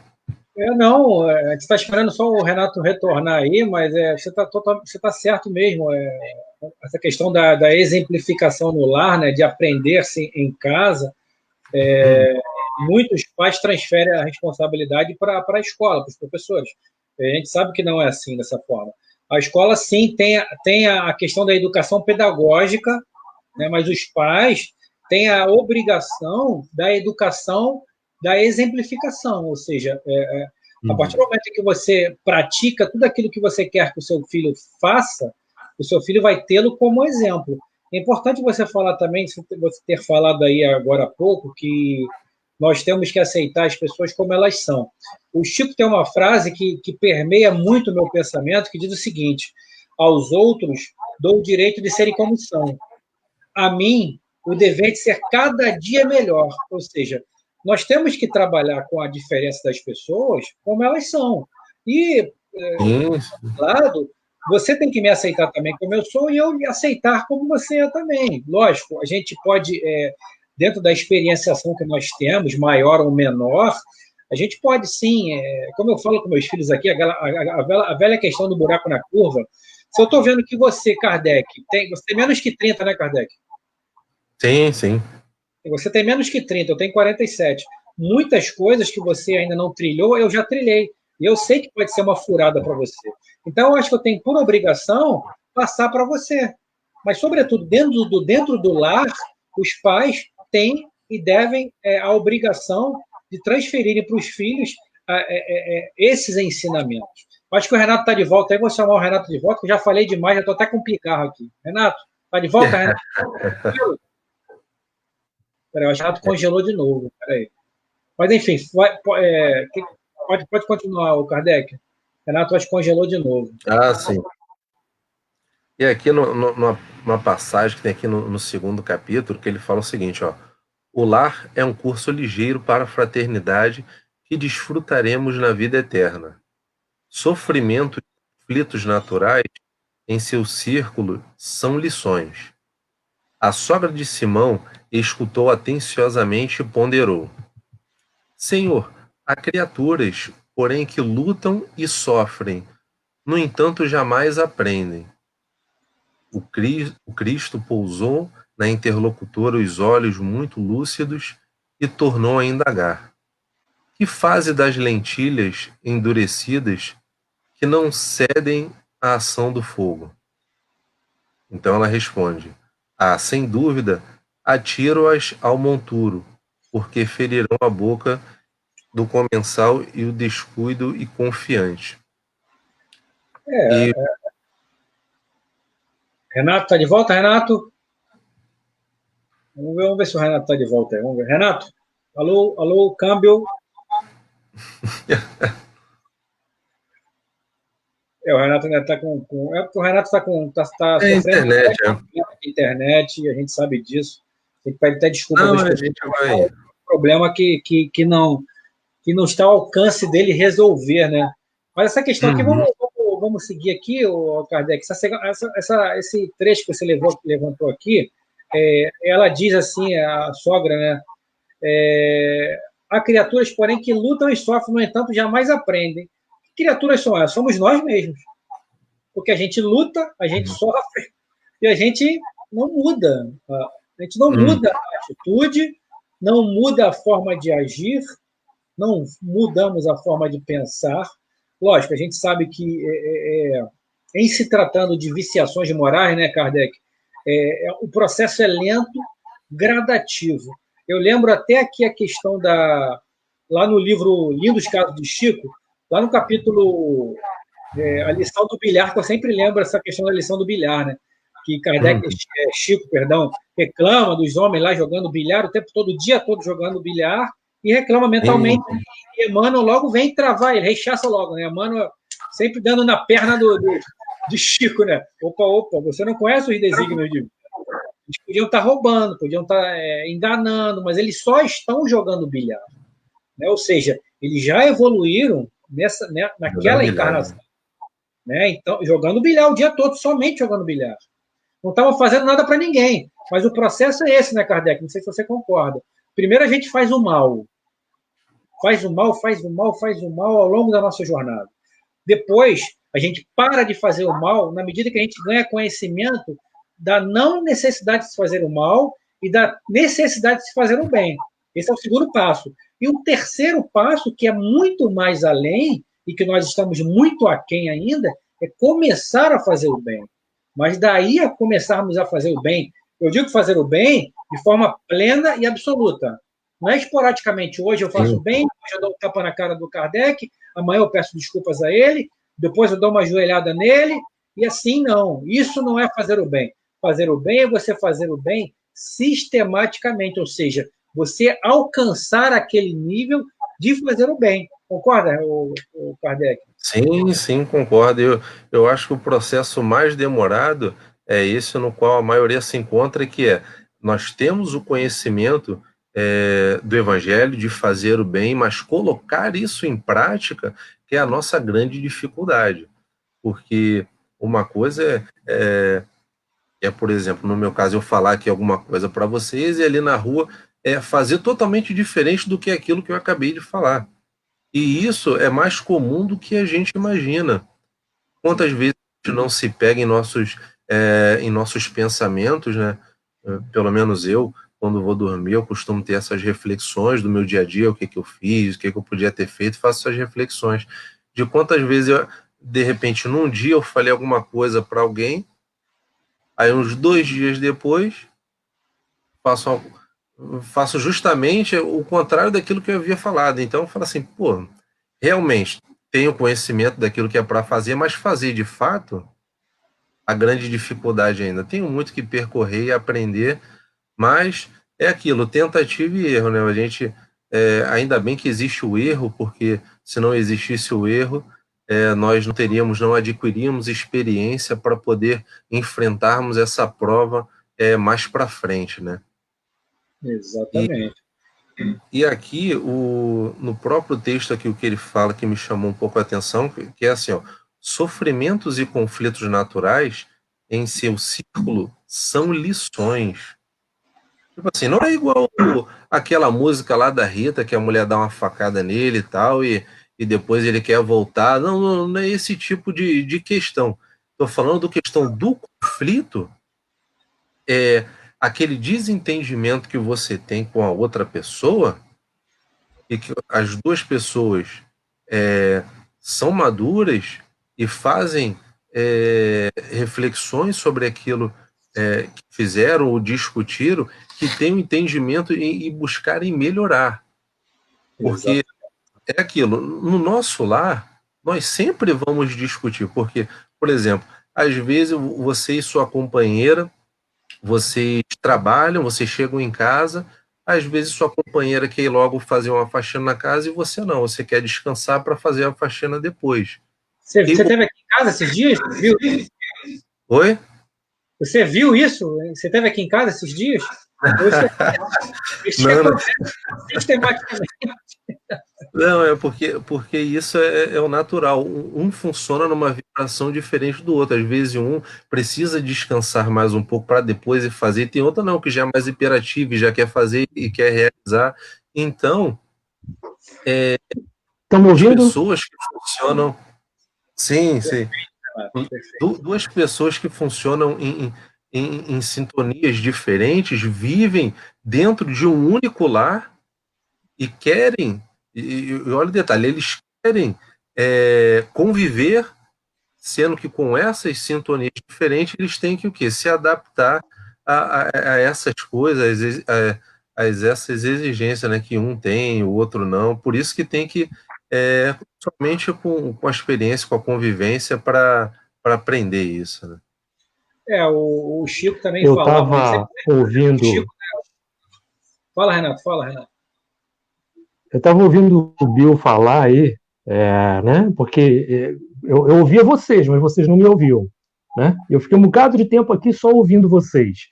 A: Não, a gente está esperando só o Renato retornar aí, mas você tá certo mesmo. Essa questão da exemplificação no lar, né, de aprender-se em casa, muitos pais transferem a responsabilidade para a escola, para os professores. A gente sabe que não é assim, dessa forma. A escola, sim, tem a questão da educação pedagógica, né, mas os pais têm a obrigação da educação da exemplificação, ou seja, A partir do momento em que você pratica tudo aquilo que você quer que o seu filho faça, o seu filho vai tê-lo como exemplo. É importante você falar também, você ter falado aí agora há pouco, que nós temos que aceitar as pessoas como elas são. O Chico tem uma frase que permeia muito o meu pensamento, que diz o seguinte: aos outros dou o direito de serem como são. A mim, o dever de ser cada dia melhor. Ou seja, nós temos que trabalhar com a diferença das pessoas como elas são. E, do lado, você tem que me aceitar também como eu sou e eu me aceitar como você é também. Lógico, a gente pode, dentro da experienciação que nós temos, maior ou menor, a gente pode sim, como eu falo com meus filhos aqui, a velha questão do buraco na curva. Se eu estou vendo que você, Kardec, você tem menos que 30, né, Kardec?
B: Sim, sim.
A: Você tem menos que 30, eu tenho 47. Muitas coisas que você ainda não trilhou, eu já trilhei. E eu sei que pode ser uma furada para você. Então, eu acho que eu tenho por obrigação passar para você. Mas, sobretudo, dentro do lar, os pais têm e devem a obrigação de transferirem para os filhos esses ensinamentos. Acho que o Renato está de volta aí, vou chamar o Renato de volta, que eu já falei demais, já estou até com um picarro aqui. Renato, está de volta, Renato? Peraí, o Renato congelou de novo. Peraí. Mas, enfim, pode continuar, o Kardec. Renato, acho que congelou de novo.
B: Ah, sim. E aqui, numa passagem que tem aqui no segundo capítulo, que ele fala o seguinte, ó: o lar é um curso ligeiro para a fraternidade que desfrutaremos na vida eterna. Sofrimento e conflitos naturais em seu círculo são lições. A sogra de Simão escutou atenciosamente e ponderou: Senhor, há criaturas, porém, que lutam e sofrem, no entanto jamais aprendem. O Cristo pousou na interlocutora os olhos muito lúcidos e tornou a indagar: que fase das lentilhas endurecidas que não cedem à ação do fogo? Então ela responde: sem dúvida, atiro-as ao monturo, porque ferirão a boca do comensal e o descuido e confiante.
A: Renato, está de volta, Renato? Vamos ver se o Renato está de volta aí. Vamos ver. Renato? Alô, câmbio. O Renato ainda está com. É porque o Renato está sofrendo internet, e a gente sabe disso. Tem que pedir até desculpa.
B: Não, a gente vai.
A: Um problema que não está ao alcance dele resolver, né? Mas essa questão aqui, vamos seguir aqui, Kardec. Esse trecho que você levantou aqui, ela diz assim, a sogra, né? Há criaturas, porém, que lutam e sofrem, no entanto, jamais aprendem. Que criaturas são elas? Somos nós mesmos. Porque a gente luta, a gente sofre, e a gente não muda. A gente não muda a atitude, não muda a forma de agir, não mudamos a forma de pensar. Lógico, a gente sabe que, em se tratando de viciações morais, né, Kardec, o processo é lento, gradativo. Eu lembro até aqui a questão lá no livro Lindos Casos de Chico, lá no capítulo a lição do bilhar, que eu sempre lembro essa questão da lição do bilhar, né? Que Kardec, Chico, reclama dos homens lá jogando bilhar o tempo todo, o dia todo jogando bilhar, e reclama mentalmente, e Emmanuel logo vem travar, ele rechaça logo, né? Emmanuel sempre dando na perna de Chico, né? Opa, você não conhece os desígnios de... Eles podiam estar roubando, podiam estar enganando, mas eles só estão jogando bilhar. Né? Ou seja, eles já evoluíram naquela encarnação. Né? Então, jogando bilhar o dia todo, somente jogando bilhar. Não estavam fazendo nada para ninguém. Mas o processo é esse, né, Kardec? Não sei se você concorda. Primeiro a gente faz o mal. Faz o mal ao longo da nossa jornada. Depois, a gente para de fazer o mal na medida que a gente ganha conhecimento da não necessidade de se fazer o mal e da necessidade de se fazer o bem. Esse é o segundo passo. E o terceiro passo, que é muito mais além, e que nós estamos muito aquém ainda, é começar a fazer o bem. Mas daí a começarmos a fazer o bem, eu digo fazer o bem de forma plena e absoluta. Não é esporadicamente. Hoje eu faço bem, hoje eu dou um tapa na cara do Kardec, amanhã eu peço desculpas a ele, depois eu dou uma joelhada nele, e assim não. Isso não é fazer o bem. Fazer o bem é você fazer o bem sistematicamente, ou seja, você alcançar aquele nível de fazer o bem. Concorda, o Kardec?
B: Sim, concordo. Eu acho que o processo mais demorado é esse no qual a maioria se encontra, que é nós temos o conhecimento do Evangelho, de fazer o bem, mas colocar isso em prática que é a nossa grande dificuldade. Porque uma coisa por exemplo, no meu caso, eu falar aqui alguma coisa para vocês e ali na rua fazer totalmente diferente do que aquilo que eu acabei de falar. E isso é mais comum do que a gente imagina. Quantas vezes a gente não se pega em nossos pensamentos, né? Pelo menos eu, quando vou dormir, eu costumo ter essas reflexões do meu dia a dia, o que eu fiz, o que eu podia ter feito, faço essas reflexões. De quantas vezes, de repente, num dia eu falei alguma coisa para alguém, aí uns 2 dias depois, faço justamente o contrário daquilo que eu havia falado. Então, eu falo assim, pô, realmente tenho conhecimento daquilo que é para fazer, mas fazer de fato, a grande dificuldade ainda. Tenho muito que percorrer e aprender, mas é aquilo, tentativa e erro, né? A gente, ainda bem que existe o erro, porque se não existisse o erro, nós não adquiríamos experiência para poder enfrentarmos essa prova mais para frente, né?
A: Exatamente.
B: E aqui, no próprio texto aqui, o que ele fala, que me chamou um pouco a atenção, que é assim, ó, sofrimentos e conflitos naturais em seu círculo são lições. Tipo assim, não é igual aquela música lá da Rita, que a mulher dá uma facada nele e tal, e depois ele quer voltar. Não é esse tipo de questão. Estou falando da questão do conflito, aquele desentendimento que você tem com a outra pessoa, e que as duas pessoas são maduras e fazem reflexões sobre aquilo que fizeram ou discutiram, que tem um entendimento e buscarem melhorar. Porque é aquilo, no nosso lar, nós sempre vamos discutir, porque, por exemplo, às vezes você e sua companheira, vocês trabalham, vocês chegam em casa, às vezes sua companheira quer ir logo fazer uma faxina na casa e você não, você quer descansar para fazer a faxina depois.
A: Você esteve aqui em casa esses dias? Viu isso?
B: Oi?
A: Você viu isso? Você esteve aqui em casa esses dias?
B: Não,
A: sistematicamente.
B: não, é porque isso é o natural. Um funciona numa vibração diferente do outro. Às vezes um precisa descansar mais um pouco para depois ir fazer. Tem outra não, que já é mais hiperativo e já quer fazer e quer realizar. Então,
C: Estão ouvindo?
B: pessoas que funcionam... Sim. Duas pessoas que funcionam em sintonias diferentes vivem dentro de um único lar e querem, e olha o detalhe, eles querem conviver, sendo que com essas sintonias diferentes eles têm que o quê? Se adaptar a essas coisas, a essas exigências, né, que um tem, o outro não. Por isso que tem que somente com a experiência, com a convivência para aprender isso, né?
A: O Chico também
C: Eu
A: falava.
C: estava ouvindo.
A: Chico, fala, Renato, fala, Renato.
C: Eu estava ouvindo o Bill falar aí, né? Porque eu ouvia vocês, mas vocês não me ouviam, né? Eu fiquei um bocado de tempo aqui só ouvindo vocês,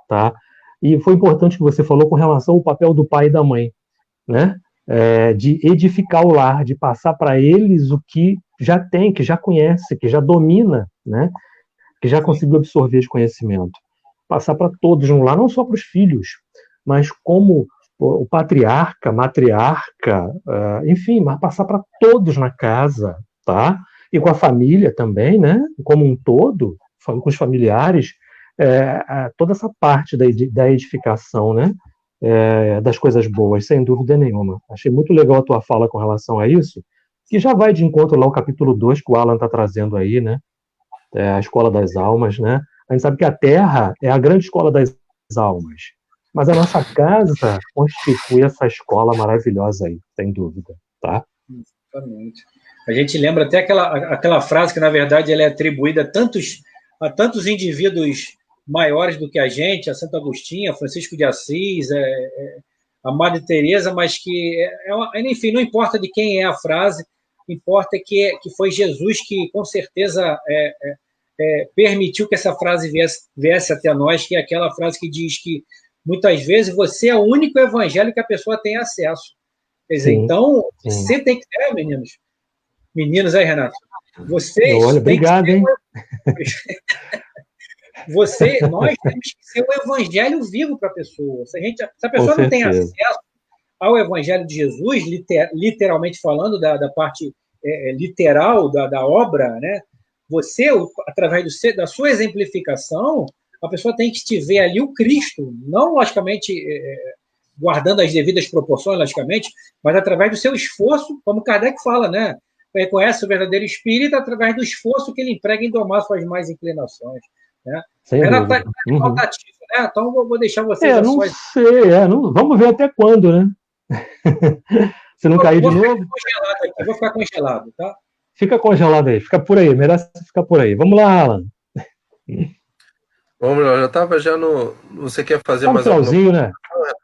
C: tá? E foi importante que você falou com relação ao papel do pai e da mãe, né? De edificar o lar, de passar para eles o que já tem, que já conhece, que já domina, né? Que já conseguiu absorver esse conhecimento. Passar para todos no lar, não só para os filhos, mas como o patriarca, matriarca, enfim, mas passar para todos na casa, tá? E com a família também, né? Como um todo, com os familiares, toda essa parte da edificação, né? Das coisas boas, sem dúvida nenhuma. Achei muito legal a tua fala com relação a isso, que já vai de encontro lá ao capítulo 2 que o Alan está trazendo aí, né? A escola das almas, né? A gente sabe que a Terra é a grande escola das almas. Mas a nossa casa constitui essa escola maravilhosa aí, sem dúvida, tá?
A: Exatamente. A gente lembra até aquela frase que, na verdade, ela é atribuída a tantos indivíduos maiores do que a gente, a Santo Agostinho, a Francisco de Assis, a Madre Teresa, mas que, enfim, não importa de quem é a frase, importa que foi Jesus que, com certeza, permitiu que essa frase viesse até nós, que é aquela frase que diz que, muitas vezes, você é o único evangelho que a pessoa tem acesso. Quer dizer, então, você tem que ter, meninos aí, Renato, vocês
C: olha,
A: têm
C: obrigado,
A: que
C: hein?
A: nós temos que ser o evangelho vivo para a pessoa. Se a pessoa
C: Com
A: não tem
C: certeza.
A: acesso ao evangelho de Jesus, literalmente falando, da parte literal da obra, né? Você, através da sua exemplificação, a pessoa tem que te ver ali o Cristo, não, logicamente, guardando as devidas proporções, logicamente, mas através do seu esforço, como Kardec fala, né? Reconhece o verdadeiro espírito através do esforço que ele emprega em domar suas más inclinações. Né?
C: Sem
A: Renato
C: dúvida.
A: altativo, né? Então vou deixar vocês
C: não sei, vamos ver até quando, né? Se não cair de novo.
A: Vou ficar congelado, tá?
C: Fica congelado aí, fica por aí, merece ficar por aí. Vamos lá, Alan.
B: Vamos lá, eu já estava já no. Você quer fazer
C: mais finalzinho, né?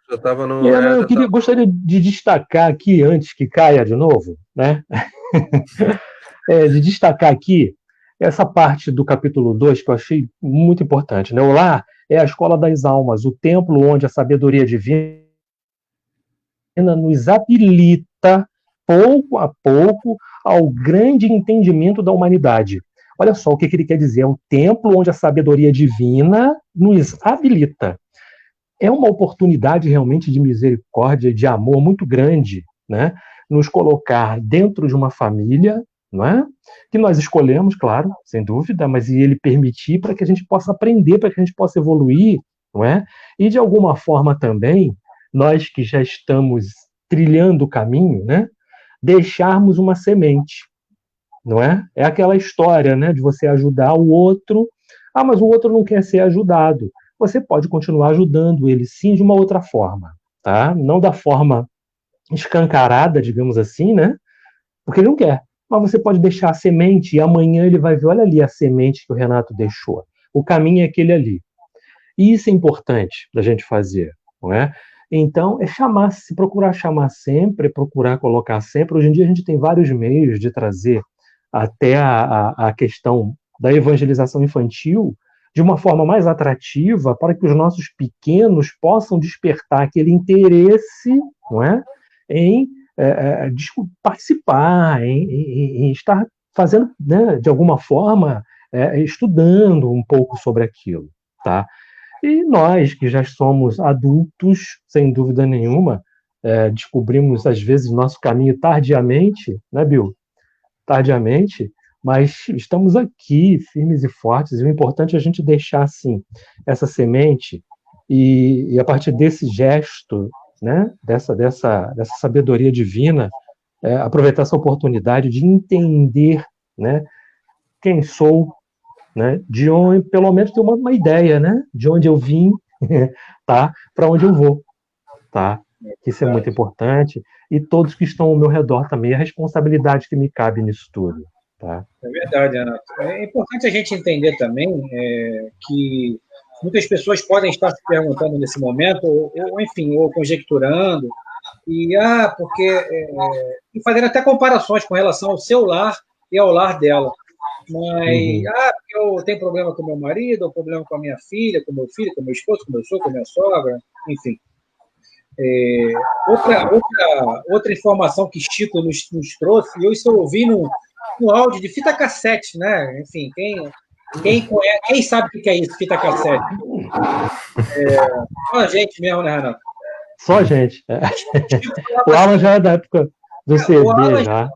B: Já estava no.
C: Gostaria de destacar aqui, antes que caia de novo, né? De destacar aqui essa parte do capítulo 2 que eu achei muito importante, né? O lar é a escola das almas, o templo onde a sabedoria divina nos habilita, pouco a pouco, ao grande entendimento da humanidade. Olha só o que ele quer dizer, é um templo onde a sabedoria divina nos habilita. É uma oportunidade realmente de misericórdia, de amor muito grande, né? Nos colocar dentro de uma família, não é? Que nós escolhemos, claro, sem dúvida, mas ele permitir para que a gente possa aprender, para que a gente possa evoluir, não é? E de alguma forma também, nós que já estamos trilhando o caminho, né? Deixarmos uma semente, não é? É aquela história, né, de você ajudar o outro. Ah, mas o outro não quer ser ajudado. Você pode continuar ajudando ele, sim, de uma outra forma, tá? Não da forma escancarada, digamos assim, né? Porque ele não quer. Mas você pode deixar a semente e amanhã ele vai ver, olha ali a semente que o Renato deixou. O caminho é aquele ali. E isso é importante da gente fazer, não é? Então, se procurar chamar sempre, procurar colocar sempre. Hoje em dia a gente tem vários meios de trazer até a questão da evangelização infantil de uma forma mais atrativa para que os nossos pequenos possam despertar aquele interesse, não é? Em participar, em estar fazendo, né, de alguma forma, estudando um pouco sobre aquilo, tá? E nós, que já somos adultos, sem dúvida nenhuma, descobrimos, às vezes, nosso caminho tardiamente, né, Bill? Tardiamente, mas estamos aqui, firmes e fortes, e o importante é a gente deixar, assim, essa semente e a partir desse gesto, né, dessa sabedoria divina, aproveitar essa oportunidade de entender, né, quem sou, né, de onde, pelo menos ter uma ideia, né, de onde eu vim, tá, para onde eu vou, tá? Isso é muito importante, e todos que estão ao meu redor também, a responsabilidade que me cabe nisso tudo, tá?
A: É verdade, Renato. É importante a gente entender também que muitas pessoas podem estar se perguntando nesse momento, ou enfim, ou conjecturando, e fazendo até comparações com relação ao seu lar e ao lar dela. Mas, porque eu tenho problema com meu marido, ou problema com a minha filha, com meu filho, com meu esposo, com meu sogro, com minha sogra, enfim. Outra informação que Chico nos trouxe, e eu estou ouvindo no áudio de fita cassete, né? Enfim, quem sabe o que é isso, fita cassete? Só a gente mesmo, né, Renato?
C: Só a gente. O Alan já é da época do CD, já.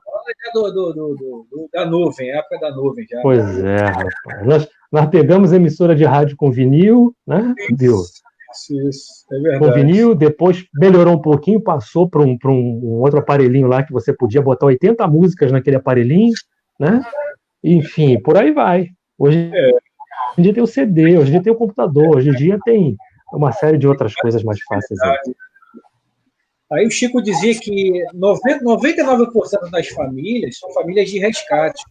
A: Da nuvem, época da nuvem já.
C: Pois é, rapaz. Nós pegamos emissora de rádio com vinil, né, Bill?
A: Isso, é verdade.
C: Com vinil, depois melhorou um pouquinho, passou para um outro aparelhinho lá que você podia botar 80 músicas naquele aparelhinho, né? Enfim, por aí vai. Hoje em dia tem o CD, hoje em dia tem o computador, hoje em dia tem uma série de outras coisas mais fáceis.
A: Aí o Chico dizia que 99% das famílias são famílias de resgate.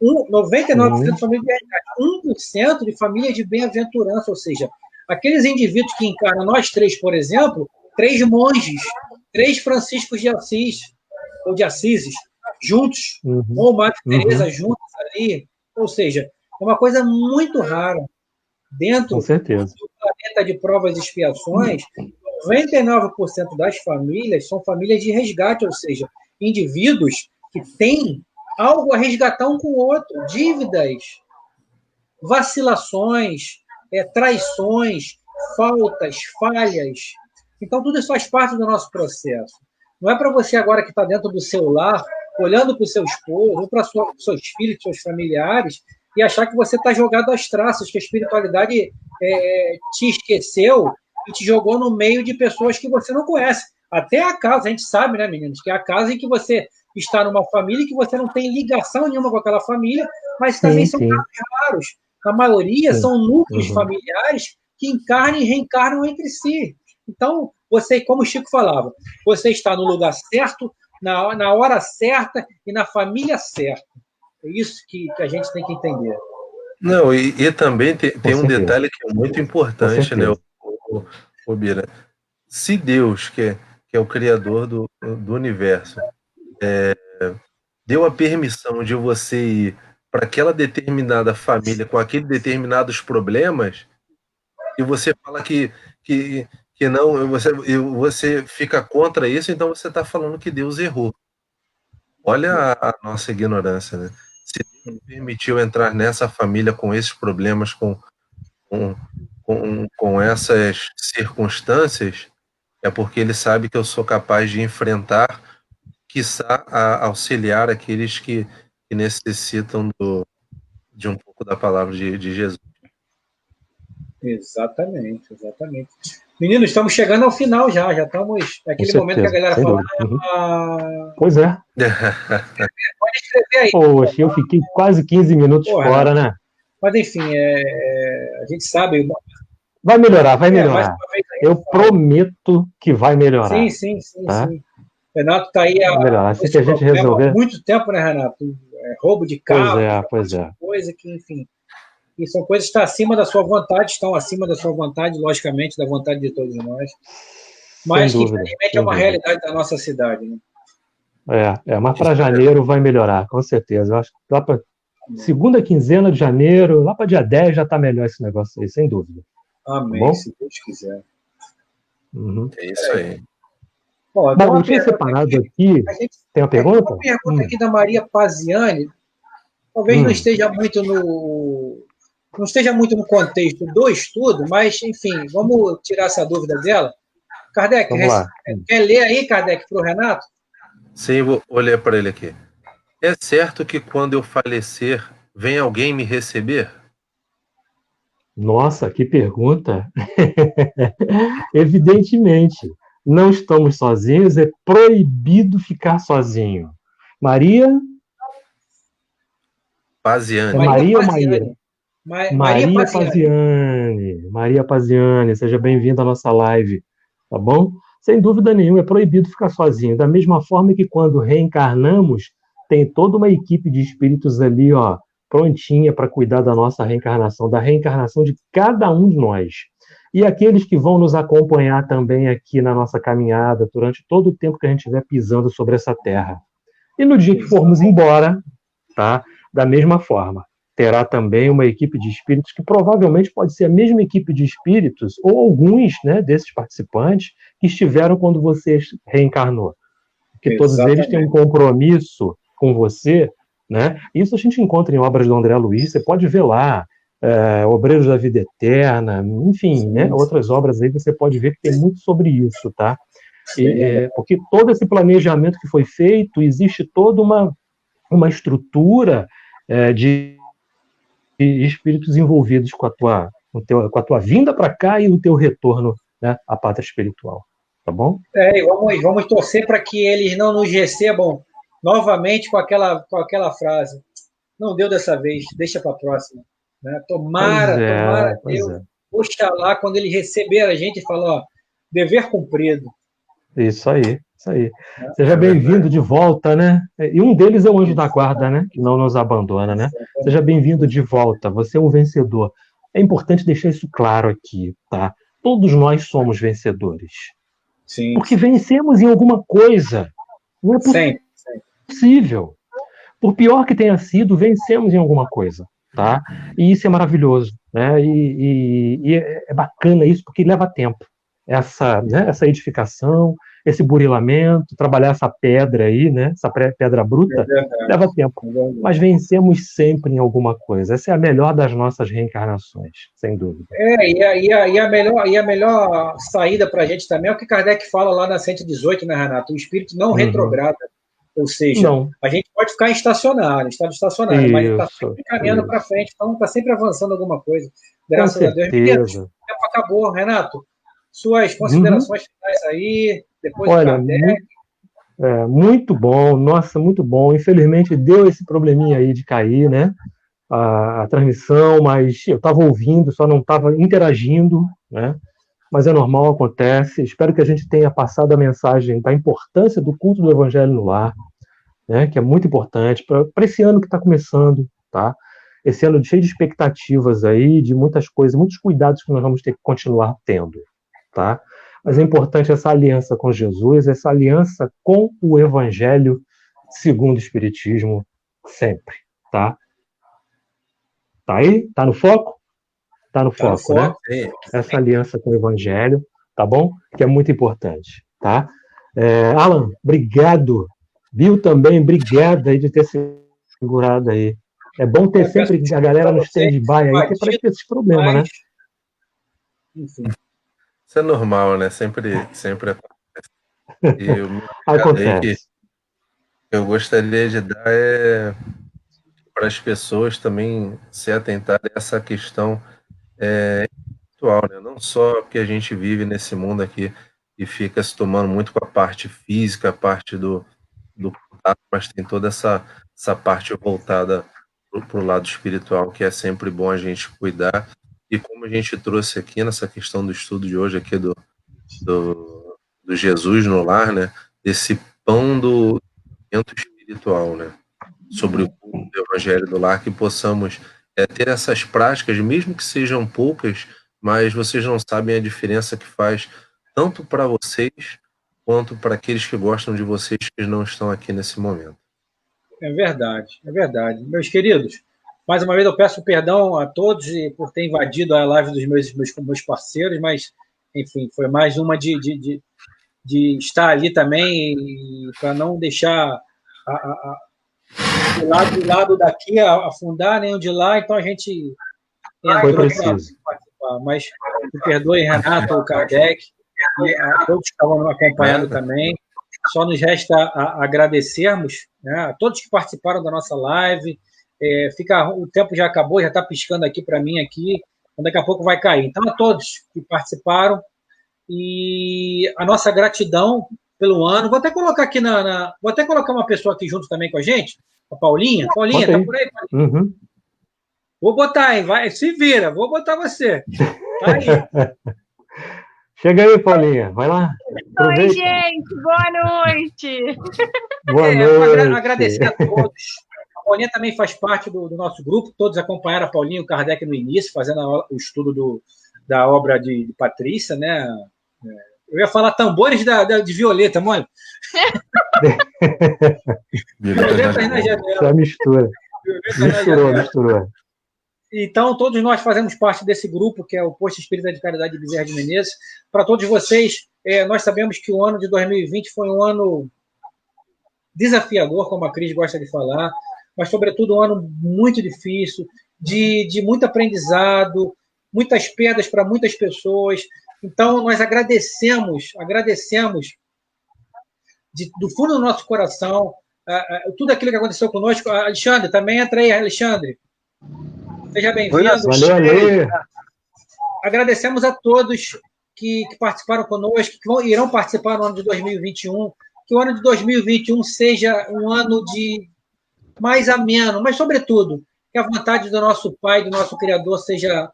A: 99% de famílias de resgate. 1% de famílias de bem-aventurança, ou seja, aqueles indivíduos que encarnam nós três, por exemplo, 3 monges, 3 Franciscos de Assis, ou de Assises, juntos, ou Madre Teresa juntos ali. Ou seja, é uma coisa muito rara. Dentro do planeta de provas e expiações, 99% das famílias são famílias de resgate, ou seja, indivíduos que têm algo a resgatar um com o outro, dívidas, vacilações, traições, faltas, falhas. Então, tudo isso faz parte do nosso processo. Não é para você agora que está dentro do seu lar, olhando para o seu esposo, ou para os seus filhos, seus familiares, e achar que você está jogado às traças, que a espiritualidade te esqueceu e te jogou no meio de pessoas que você não conhece. Até a casa, a gente sabe, né, meninos, que é a casa em que você está numa família que você não tem ligação nenhuma com aquela família, mas também são casos raros. A maioria são núcleos familiares que encarnam e reencarnam entre si. Então, você, como o Chico falava, você está no lugar certo, na hora certa e na família certa. É isso que a gente tem que entender.
B: Não, e também tem um detalhe que é muito importante, né, o Bira? Se Deus, que é o Criador do universo, deu a permissão de você ir para aquela determinada família com aqueles determinados problemas, e você fala que não, você fica contra isso, então você está falando que Deus errou. Olha a nossa ignorância, né? Se Deus me permitiu entrar nessa família com esses problemas, com essas circunstâncias, é porque Ele sabe que eu sou capaz de enfrentar, quiçá auxiliar aqueles que necessitam de um pouco da palavra de Jesus.
A: Exatamente. Meninos, estamos chegando ao final já estamos naquele momento que a galera fala.
C: Pois é.
A: Pode escrever aí.
C: Poxa, eu fiquei quase 15 minutos fora, né?
A: Mas enfim, a gente sabe.
C: Vai melhorar. Eu prometo que vai melhorar.
A: Sim. Renato está aí
C: assim que a gente resolver.
A: Há muito tempo, né, Renato? Roubo de carro,
C: pois é.
A: Coisa que, enfim. E são coisas que estão acima da sua vontade, logicamente, da vontade de todos nós. Mas que, infelizmente, é uma realidade da nossa cidade. Né?
C: Mas para janeiro vai melhorar, com certeza. Eu acho que lá para segunda quinzena de janeiro, lá para dia 10 já está melhor esse negócio aí, sem dúvida.
A: Amém, tá, se Deus quiser.
B: É isso aí.
C: Bom, eu tinha separado aqui. Tem uma pergunta?
A: Uma pergunta aqui da Maria Paziani. Talvez não esteja muito no contexto do estudo, mas, enfim, vamos tirar essa dúvida dela. Kardec, quer ler aí, Kardec, para o Renato?
B: Sim, vou ler para ele aqui. É certo que quando eu falecer, vem alguém me receber?
C: Nossa, que pergunta! Evidentemente, não estamos sozinhos, é proibido ficar sozinho. Maria
B: Paziani.
C: Maria Paziani, seja bem-vinda à nossa live, tá bom? Sem dúvida nenhuma, é proibido ficar sozinho. Da mesma forma que quando reencarnamos, tem toda uma equipe de espíritos ali, prontinha para cuidar da nossa reencarnação, da reencarnação de cada um de nós. E aqueles que vão nos acompanhar também aqui na nossa caminhada, durante todo o tempo que a gente estiver pisando sobre essa terra. E no dia que formos embora, tá? Da mesma forma, terá também uma equipe de espíritos que provavelmente pode ser a mesma equipe de espíritos ou alguns, né, desses participantes que estiveram quando você reencarnou. Porque todos eles têm um compromisso com você, né? Isso a gente encontra em obras do André Luiz, você pode ver lá, Obreiros da Vida Eterna, enfim, né? Outras obras aí você pode ver que tem muito sobre isso, tá? Porque todo esse planejamento que foi feito, existe toda uma estrutura de espíritos envolvidos com a tua vinda para cá e o teu retorno, né, à pátria espiritual. Tá bom?
A: E vamos torcer para que eles não nos recebam novamente com aquela frase. Não deu dessa vez, deixa para a próxima. Né? Tomara Deus Oxalá, quando ele receber a gente, fala, ó, dever cumprido.
C: Isso aí, isso aí. Seja bem-vindo de volta, né? E um deles é o anjo da guarda, né? Que não nos abandona, né? Seja bem-vindo de volta. Você é um vencedor. É importante deixar isso claro aqui, tá? Todos nós somos vencedores.
A: Sim.
C: Porque vencemos em alguma coisa. Não é possível. Por pior que tenha sido, vencemos em alguma coisa, tá? E isso é maravilhoso, né? E é bacana isso porque leva tempo. Essa edificação, esse burilamento, trabalhar essa pedra aí, né? Essa pedra bruta, leva tempo. Mas vencemos sempre em alguma coisa. Essa é a melhor das nossas reencarnações, sem dúvida.
A: E a melhor saída para a gente também é o que Kardec fala lá na 118, né, Renato? O espírito não retrograda. Ou seja, a gente pode ficar em estado estacionário, mas está sempre caminhando para frente, então está sempre avançando alguma coisa. Graças a Deus. O tempo acabou, Renato. Suas considerações finais aí, depois do Kardec.
C: Muito bom, nossa, muito bom. Infelizmente deu esse probleminha aí de cair, né? A transmissão, mas eu estava ouvindo, só não estava interagindo, né? Mas é normal, acontece. Espero que a gente tenha passado a mensagem da importância do culto do Evangelho no lar, né? Que é muito importante para esse ano que está começando, tá? Esse ano cheio de expectativas aí, de muitas coisas, muitos cuidados que nós vamos ter que continuar tendo, tá? Mas é importante essa aliança com Jesus, essa aliança com o Evangelho segundo o Espiritismo, sempre, tá? Tá aí? Tá no foco? Tá no foco, né? Essa aliança com o Evangelho, tá bom? Que é muito importante, tá? Alan, obrigado. Bill também, obrigado aí de ter segurado aí. É bom ter sempre a galera no stand-by aí, que é para ter esses problemas, né?
B: Enfim. Isso é normal, né? Sempre acontece. E
C: acontece.
B: Que eu gostaria de dar para as pessoas também se atentarem a essa questão espiritual, né? Não só que a gente vive nesse mundo aqui e fica se tomando muito com a parte física, a parte do contato, mas tem toda essa parte voltada para o lado espiritual, que é sempre bom a gente cuidar. E como a gente trouxe aqui nessa questão do estudo de hoje aqui do Jesus no lar, né? Esse pão do momento espiritual, né? Sobre o culto do Evangelho do lar, que possamos ter essas práticas, mesmo que sejam poucas, mas vocês não sabem a diferença que faz tanto para vocês quanto para aqueles que gostam de vocês que não estão aqui nesse momento.
A: É verdade. Meus queridos, mais uma vez eu peço perdão a todos por ter invadido a live dos meus parceiros, mas, enfim, foi mais uma de estar ali também para não deixar do lado daqui afundar, nem o de lá, então a gente
C: foi preciso.
A: Participar. Mas me perdoe, Renato, o Kardec, e a todos que estavam acompanhando também. Só nos resta agradecermos, né, a todos que participaram da nossa live. O tempo já acabou, já está piscando aqui para mim aqui, então daqui a pouco vai cair. Então, a todos que participaram e a nossa gratidão pelo ano. Vou até colocar aqui vou até colocar uma pessoa aqui junto também com a gente, a Paulinha. Paulinha, tá por aí, Paulinha?
C: Uhum.
A: Vou botar aí, vai, se vira, vou botar você. Tá aí.
C: Chega aí, Paulinha, vai lá.
D: Aproveita. Oi, gente, boa noite.
C: Boa noite.
A: Agradecer a todos. A Paulinha também faz parte do nosso grupo, todos acompanharam a Paulinha e o Kardec no início, fazendo o estudo da obra de Patrícia, né? Eu ia falar tambores de Violeta, mano.
C: Violeta na janela. Essa mistura. Misturou.
A: Então, todos nós fazemos parte desse grupo, que é o Posto Espírita de Caridade de Bezerra de Menezes. Para todos vocês, nós sabemos que o ano de 2020 foi um ano desafiador, como a Cris gosta de falar, mas, sobretudo, um ano muito difícil, de muito aprendizado, muitas perdas para muitas pessoas. Então, nós agradecemos do fundo do nosso coração tudo aquilo que aconteceu conosco. Alexandre, também entra aí, Alexandre. Seja bem-vindo.
C: Valeu.
A: Agradecemos a todos que participaram conosco, que irão participar no ano de 2021. Que o ano de 2021 seja um ano de mais ameno, mas, sobretudo, que a vontade do nosso Pai, do nosso Criador, seja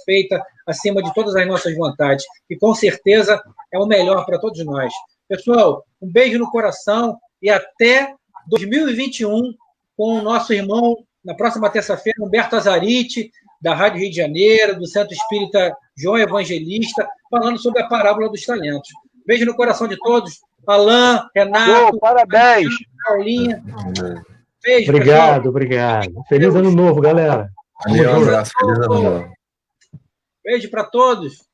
A: feita acima de todas as nossas vontades, que com certeza é o melhor para todos nós. Pessoal, um beijo no coração e até 2021 com o nosso irmão, na próxima terça-feira, Humberto Azarite, da Rádio Rio de Janeiro, do Centro Espírita João Evangelista, falando sobre a parábola dos talentos. Beijo no coração de todos. Alain, Renato,
E: parabéns.
A: Paulinha. Beijo,
C: obrigado,
A: pessoal.
C: obrigado. Feliz ano novo, galera.
B: Um abraço, feliz ano novo.
A: Beijo para todos.